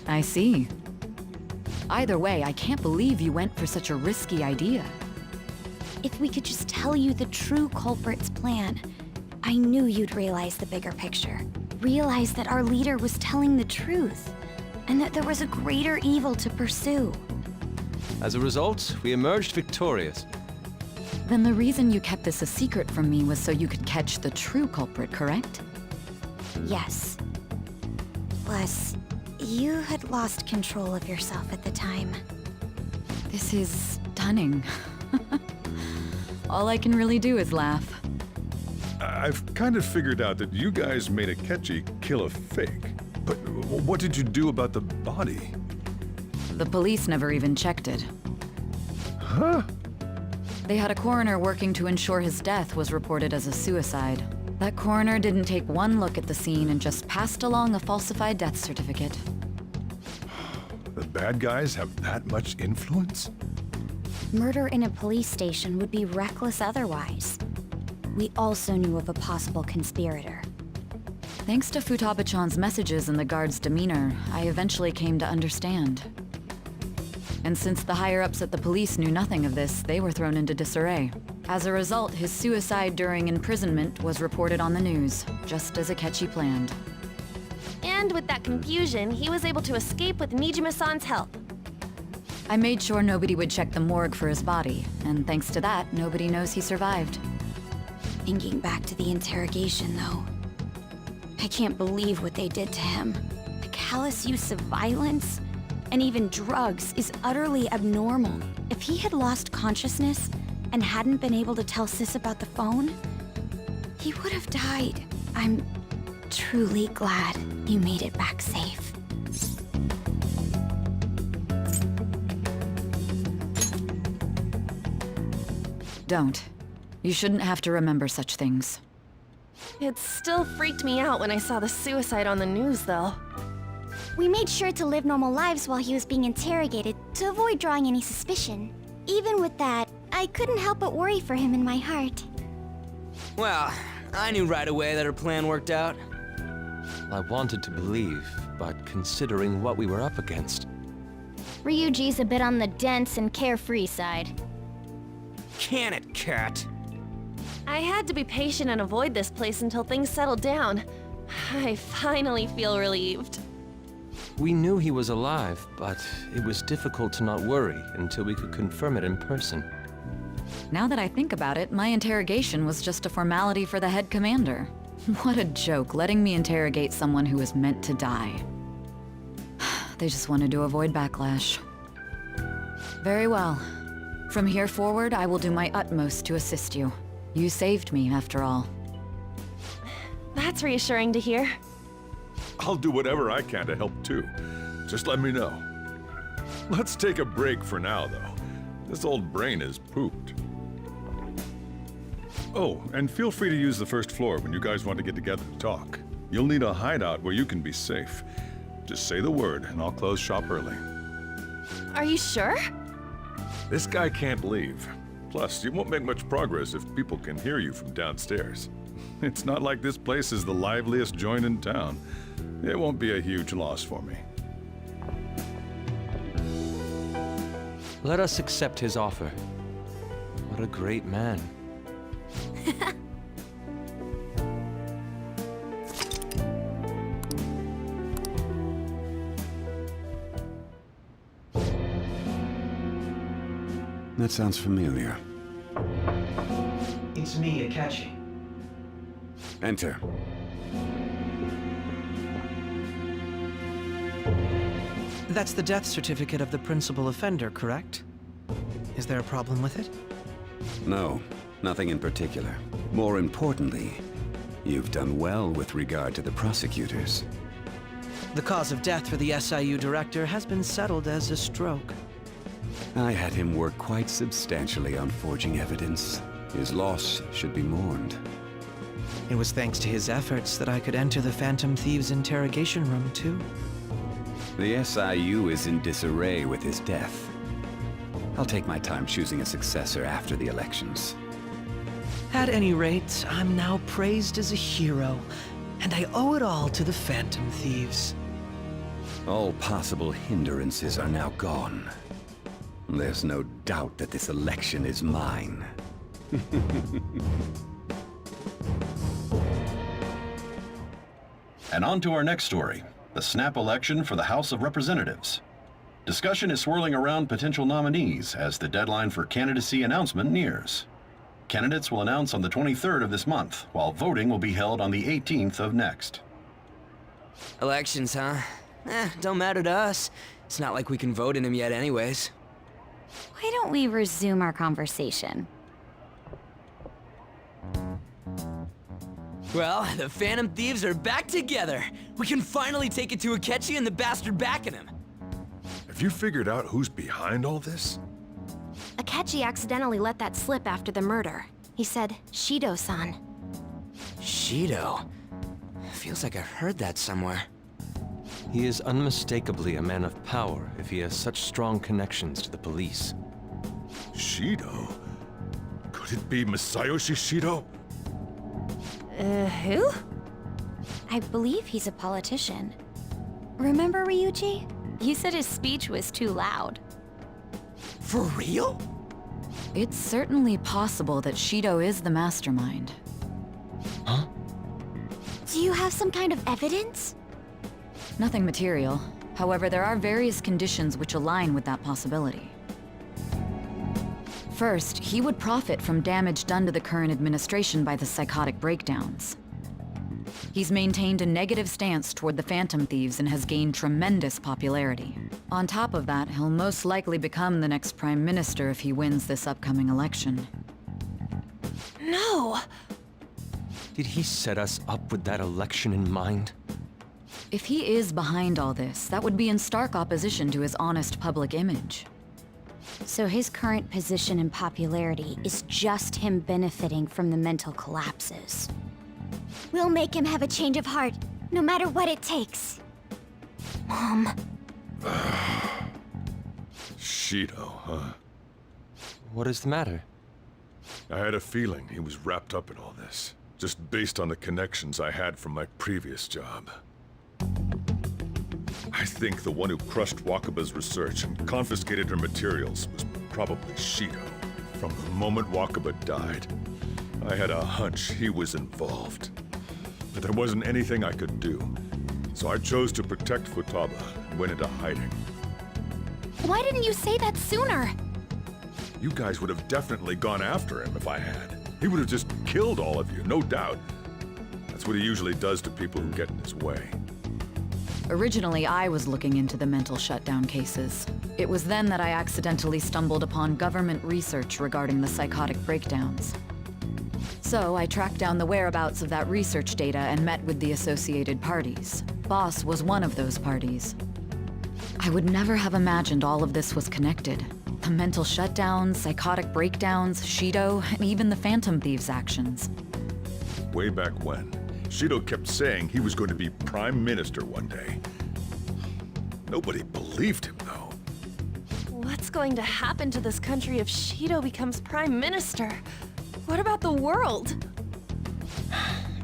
I see. Either way, I can't believe you went for such a risky idea. If we could just tell you the true culprit's plan, I knew you'd realize the bigger picture. Realize that our leader was telling the truth, and that there was a greater evil to pursue. As a result, we emerged victorious. Then the reason you kept this a secret from me was so you could catch the true culprit, correct? Yes. Plus, you had lost control of yourself at the time. This is stunning. All I can really do is laugh. I've kind of figured out that you guys made Akechi kill a fake. But what did you do about the body? The police never even checked it. Huh? They had a coroner working to ensure his death was reported as a suicide. That coroner didn't take one look at the scene and just passed along a falsified death certificate. The bad guys have that much influence? Murder in a police station would be reckless otherwise. We also knew of a possible conspirator. Thanks to Futaba-chan's messages and the guard's demeanor, I eventually came to understand. And since the higher-ups at the police knew nothing of this, they were thrown into disarray. As a result, his suicide during imprisonment was reported on the news, just as Akechi planned. And with that confusion, he was able to escape with Nijima-san's help. I made sure nobody would check the morgue for his body, and thanks to that, nobody knows he survived. Thinking back to the interrogation, though, I can't believe what they did to him. The callous use of violence, and even drugs, is utterly abnormal. If he had lost consciousness and hadn't been able to tell Sis about the phone, he would have died. I'm truly glad you made it back safe. Don't. You shouldn't have to remember such things. It still freaked me out when I saw the suicide on the news, though. We made sure to live normal lives while he was being interrogated to avoid drawing any suspicion. Even with that, I couldn't help but worry for him in my heart. Well, I knew right away that her plan worked out. I wanted to believe, but considering what we were up against... Ryuji's a bit on the dense and carefree side. Can it, cat? I had to be patient and avoid this place until things settled down. I finally feel relieved. We knew he was alive, but it was difficult to not worry until we could confirm it in person. Now that I think about it, my interrogation was just a formality for the head commander. What a joke, letting me interrogate someone who was meant to die. They just wanted to avoid backlash. Very well. From here forward, I will do my utmost to assist you. You saved me, after all. That's reassuring to hear. I'll do whatever I can to help too. Just let me know. Let's take a break for now, though. This old brain is pooped. Oh, and feel free to use the first floor when you guys want to get together to talk. You'll need a hideout where you can be safe. Just say the word, and I'll close shop early. Are you sure? This guy can't leave. Plus, you won't make much progress if people can hear you from downstairs. It's not like this place is the liveliest joint in town. It won't be a huge loss for me. Let us accept his offer. What a great man. That sounds familiar. It's me, Akechi. Enter. That's the death certificate of the principal offender, correct? Is there a problem with it? No, nothing in particular. More importantly, you've done well with regard to the prosecutors. The cause of death for the SIU director has been settled as a stroke. I had him work quite substantially on forging evidence. His loss should be mourned. It was thanks to his efforts that I could enter the Phantom Thieves' interrogation room, too. The SIU is in disarray with his death. I'll take my time choosing a successor after the elections. At any rate, I'm now praised as a hero, and I owe it all to the Phantom Thieves. All possible hindrances are now gone. There's no doubt that this election is mine. And on to our next story, the snap election for the House of Representatives. Discussion is swirling around potential nominees as the deadline for candidacy announcement nears. Candidates will announce on the 23rd of this month, while voting will be held on the 18th of next. Elections, huh? Don't matter to us. It's not like we can vote in them yet anyways. Why don't we resume our conversation? Well, the Phantom Thieves are back together. We can finally take it to Akechi and the bastard backing him. Have you figured out who's behind all this? Akechi accidentally let that slip after the murder. He said, Shido-san. Shido? Feels like I've heard that somewhere. He is unmistakably a man of power if he has such strong connections to the police. Shido? Could it be Masayoshi Shido? Who? I believe he's a politician. Remember, Ryuji? You said his speech was too loud. For real? It's certainly possible that Shido is the mastermind. Huh? Do you have some kind of evidence? Nothing material. However, there are various conditions which align with that possibility. First, he would profit from damage done to the current administration by the psychotic breakdowns. He's maintained a negative stance toward the Phantom Thieves and has gained tremendous popularity. On top of that, he'll most likely become the next Prime Minister if he wins this upcoming election. No! Did he set us up with that election in mind? If he is behind all this, that would be in stark opposition to his honest public image. So his current position and popularity is just him benefiting from the mental collapses. We'll make him have a change of heart, no matter what it takes. Mom. Shido, huh? What is the matter? I had a feeling he was wrapped up in all this, just based on the connections I had from my previous job. I think the one who crushed Wakaba's research and confiscated her materials was probably Shido. From the moment Wakaba died, I had a hunch he was involved. But there wasn't anything I could do, so I chose to protect Futaba and went into hiding. Why didn't you say that sooner? You guys would have definitely gone after him if I had. He would have just killed all of you, no doubt. That's what he usually does to people who get in his way. Originally, I was looking into the mental shutdown cases. It was then that I accidentally stumbled upon government research regarding the psychotic breakdowns. So I tracked down the whereabouts of that research data and met with the associated parties. Boss was one of those parties. I would never have imagined all of this was connected. The mental shutdowns, psychotic breakdowns, Shido, and even the Phantom Thieves' actions. Way back when, Shido kept saying he was going to be Prime Minister one day. Nobody believed him, though. What's going to happen to this country if Shido becomes Prime Minister? What about the world?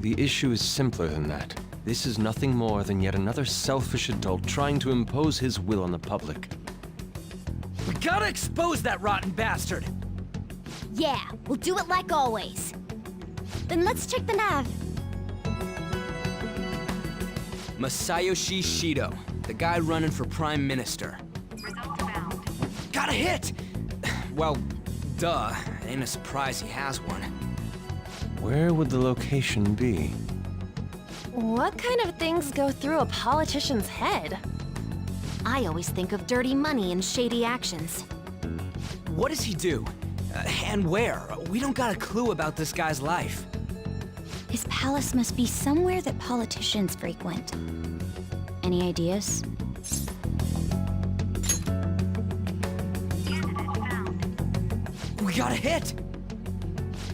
The issue is simpler than that. This is nothing more than yet another selfish adult trying to impose his will on the public. We gotta expose that rotten bastard! Yeah, we'll do it like always. Then let's check the nav. Masayoshi Shido, the guy running for Prime Minister. Got a hit! Well, duh. Ain't a surprise he has one. Where would the location be? What kind of things go through a politician's head? I always think of dirty money and shady actions. What does he do? And where? We don't got a clue about this guy's life. His palace must be somewhere that politicians frequent. Any ideas? We got a hit!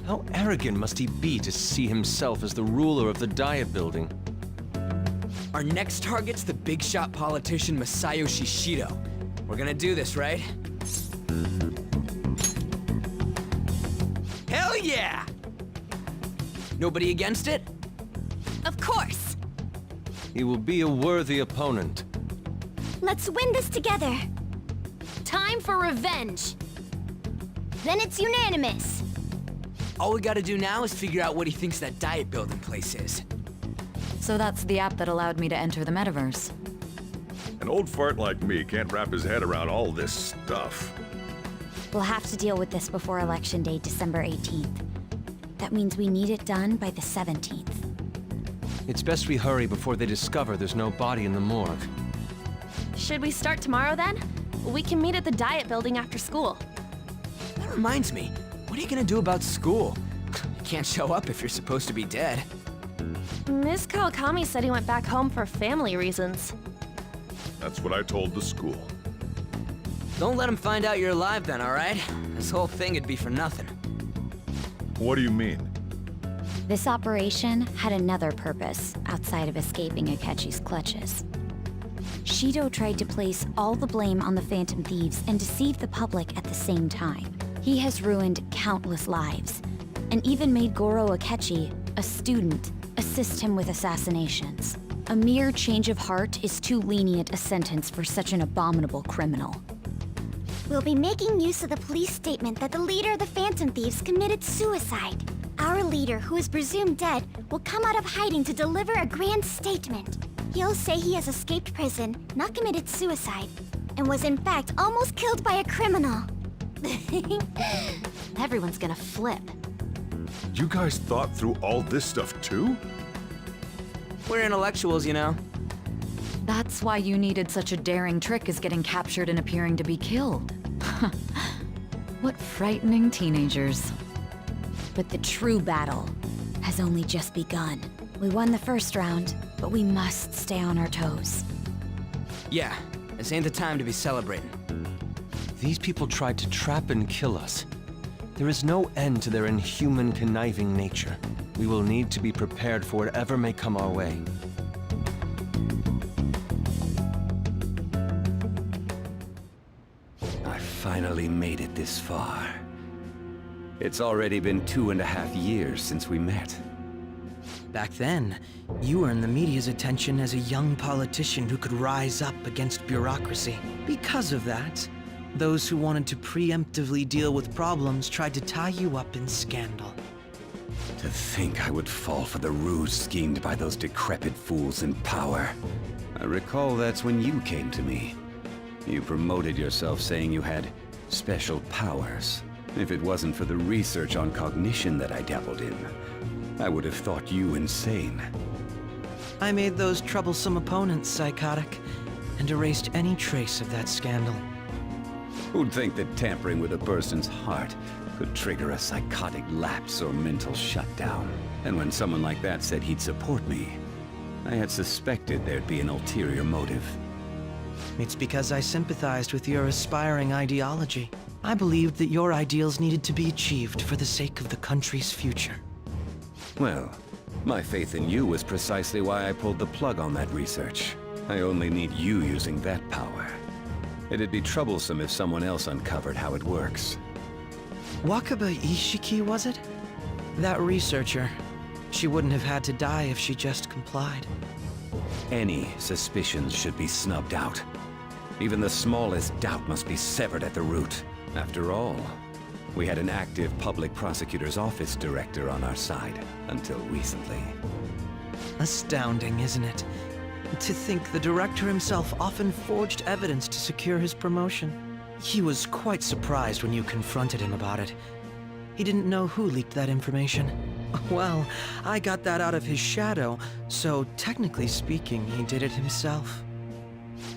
How arrogant must he be to see himself as the ruler of the Diet Building? Our next target's the big shot politician Masayoshi Shido. We're gonna do this, right? Hell yeah! Nobody against it? Of course! He will be a worthy opponent. Let's win this together. Time for revenge! Then it's unanimous. All we gotta do now is figure out what he thinks that Diet Building place is. So that's the app that allowed me to enter the metaverse. An old fart like me can't wrap his head around all this stuff. We'll have to deal with this before Election Day, December 18th. That means we need it done by the 17th. It's best we hurry before they discover there's no body in the morgue. Should we start tomorrow then? We can meet at the Diet Building after school. That reminds me, what are you gonna do about school? You can't show up if you're supposed to be dead. Ms. Kawakami said he went back home for family reasons. That's what I told the school. Don't let him find out you're alive then, alright? This whole thing would be for nothing. What do you mean? This operation had another purpose outside of escaping Akechi's clutches. Shido tried to place all the blame on the Phantom Thieves and deceive the public at the same time. He has ruined countless lives, and even made Goro Akechi, a student, assist him with assassinations. A mere change of heart is too lenient a sentence for such an abominable criminal. We'll be making use of the police statement that the leader of the Phantom Thieves committed suicide. Our leader, who is presumed dead, will come out of hiding to deliver a grand statement. He'll say he has escaped prison, not committed suicide, and was in fact almost killed by a criminal. Everyone's gonna flip. You guys thought through all this stuff too? We're intellectuals, you know. That's why you needed such a daring trick as getting captured and appearing to be killed. What frightening teenagers. But the true battle has only just begun. We won the first round, but we must stay on our toes. Yeah, this ain't the time to be celebrating. These people tried to trap and kill us. There is no end to their inhuman, conniving nature. We will need to be prepared for whatever may come our way. I finally made it this far. It's already been 2.5 years since we met. Back then, you earned the media's attention as a young politician who could rise up against bureaucracy. Because of that, those who wanted to preemptively deal with problems tried to tie you up in scandal. To think I would fall for the ruse schemed by those decrepit fools in power. I recall that's when you came to me. You promoted yourself saying you had special powers. If it wasn't for the research on cognition that I dabbled in, I would have thought you insane. I made those troublesome opponents psychotic, and erased any trace of that scandal. Who'd think that tampering with a person's heart could trigger a psychotic lapse or mental shutdown. And when someone like that said he'd support me, I had suspected there'd be an ulterior motive. It's because I sympathized with your aspiring ideology. I believed that your ideals needed to be achieved for the sake of the country's future. Well, my faith in you was precisely why I pulled the plug on that research. I only need you using that power. It'd be troublesome if someone else uncovered how it works. Wakaba Ishiki, was it? That researcher. She wouldn't have had to die if she just complied. Any suspicions should be snubbed out. Even the smallest doubt must be severed at the root. After all, we had an active public prosecutor's office director on our side, until recently. Astounding, isn't it? To think the director himself often forged evidence to secure his promotion. He was quite surprised when you confronted him about it. He didn't know who leaked that information. Well, I got that out of his shadow, so technically speaking, he did it himself.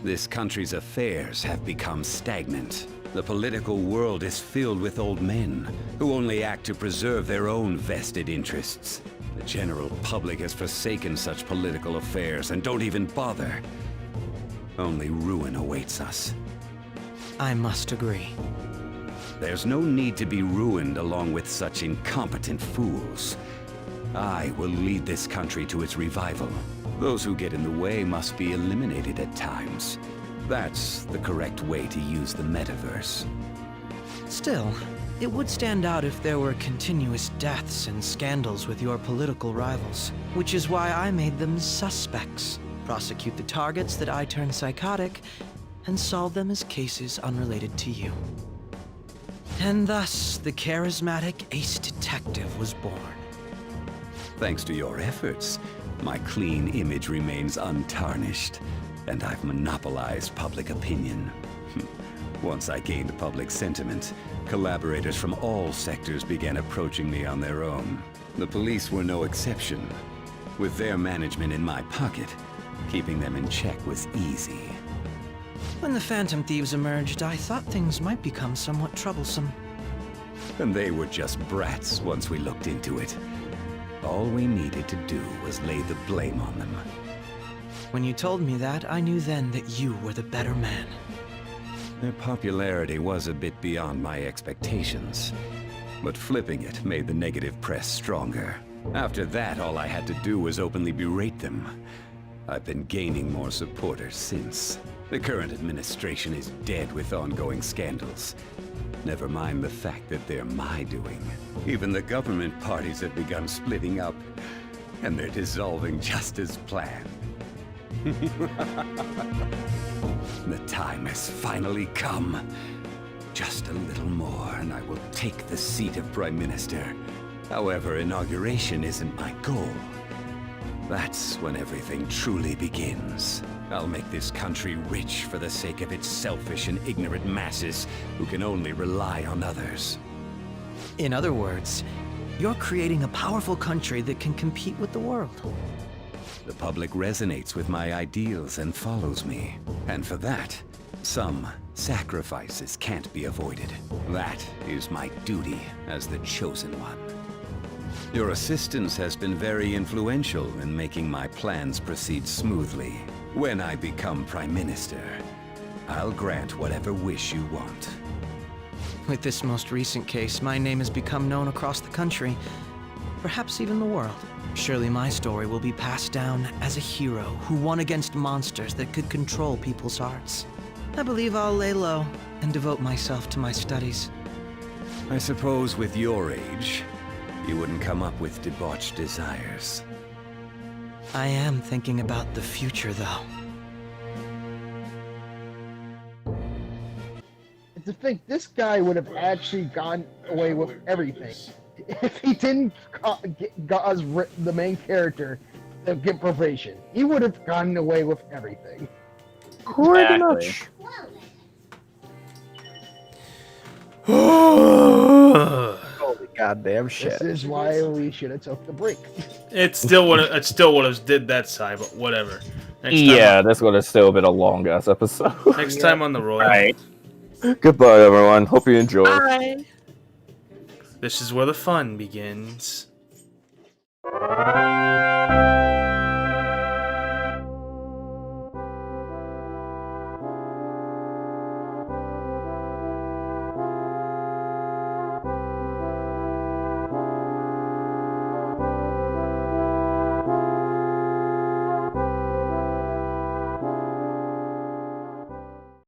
This country's affairs have become stagnant. The political world is filled with old men who only act to preserve their own vested interests. The general public has forsaken such political affairs and don't even bother. Only ruin awaits us. I must agree. There's no need to be ruined along with such incompetent fools. I will lead this country to its revival. Those who get in the way must be eliminated at times. That's the correct way to use the metaverse. Still, it would stand out if there were continuous deaths and scandals with your political rivals, which is why I made them suspects. Prosecute the targets that I turn psychotic, and solve them as cases unrelated to you. And thus, the charismatic ace detective was born. Thanks to your efforts, my clean image remains untarnished, and I've monopolized public opinion. Once I gained public sentiment, collaborators from all sectors began approaching me on their own. The police were no exception. With their management in my pocket, keeping them in check was easy. When the Phantom Thieves emerged, I thought things might become somewhat troublesome. And they were just brats once we looked into it. All we needed to do was lay the blame on them. When you told me that, I knew then that you were the better man. Their popularity was a bit beyond my expectations, but flipping it made the negative press stronger. After that, all I had to do was openly berate them. I've been gaining more supporters since. The current administration is dead with ongoing scandals. Never mind the fact that they're my doing. Even the government parties have begun splitting up, and they're dissolving just as planned. The time has finally come. Just a little more, and I will take the seat of Prime Minister. However, inauguration isn't my goal. That's when everything truly begins. I'll make this country rich for the sake of its selfish and ignorant masses who can only rely on others. In other words, you're creating a powerful country that can compete with the world. The public resonates with my ideals and follows me. And for that, some sacrifices can't be avoided. That is my duty as the chosen one. Your assistance has been very influential in making my plans proceed smoothly. When I become Prime Minister, I'll grant whatever wish you want. With this most recent case, my name has become known across the country, perhaps even the world. Surely my story will be passed down as a hero who won against monsters that could control people's hearts. I believe I'll lay low and devote myself to my studies. I suppose with your age, you wouldn't come up with debauched desires. I am thinking about the future, though. To think this guy would have actually gone away with everything if he didn't cause the main character to get probation. He would have gotten away with everything. Pretty much. Holy goddamn shit! This is why we should have took the break. It still would have did that side, but whatever. This would have still been a long ass episode. Next time on the Royal. Right. Goodbye, everyone. Hope you enjoyed. Bye. This is where the fun begins.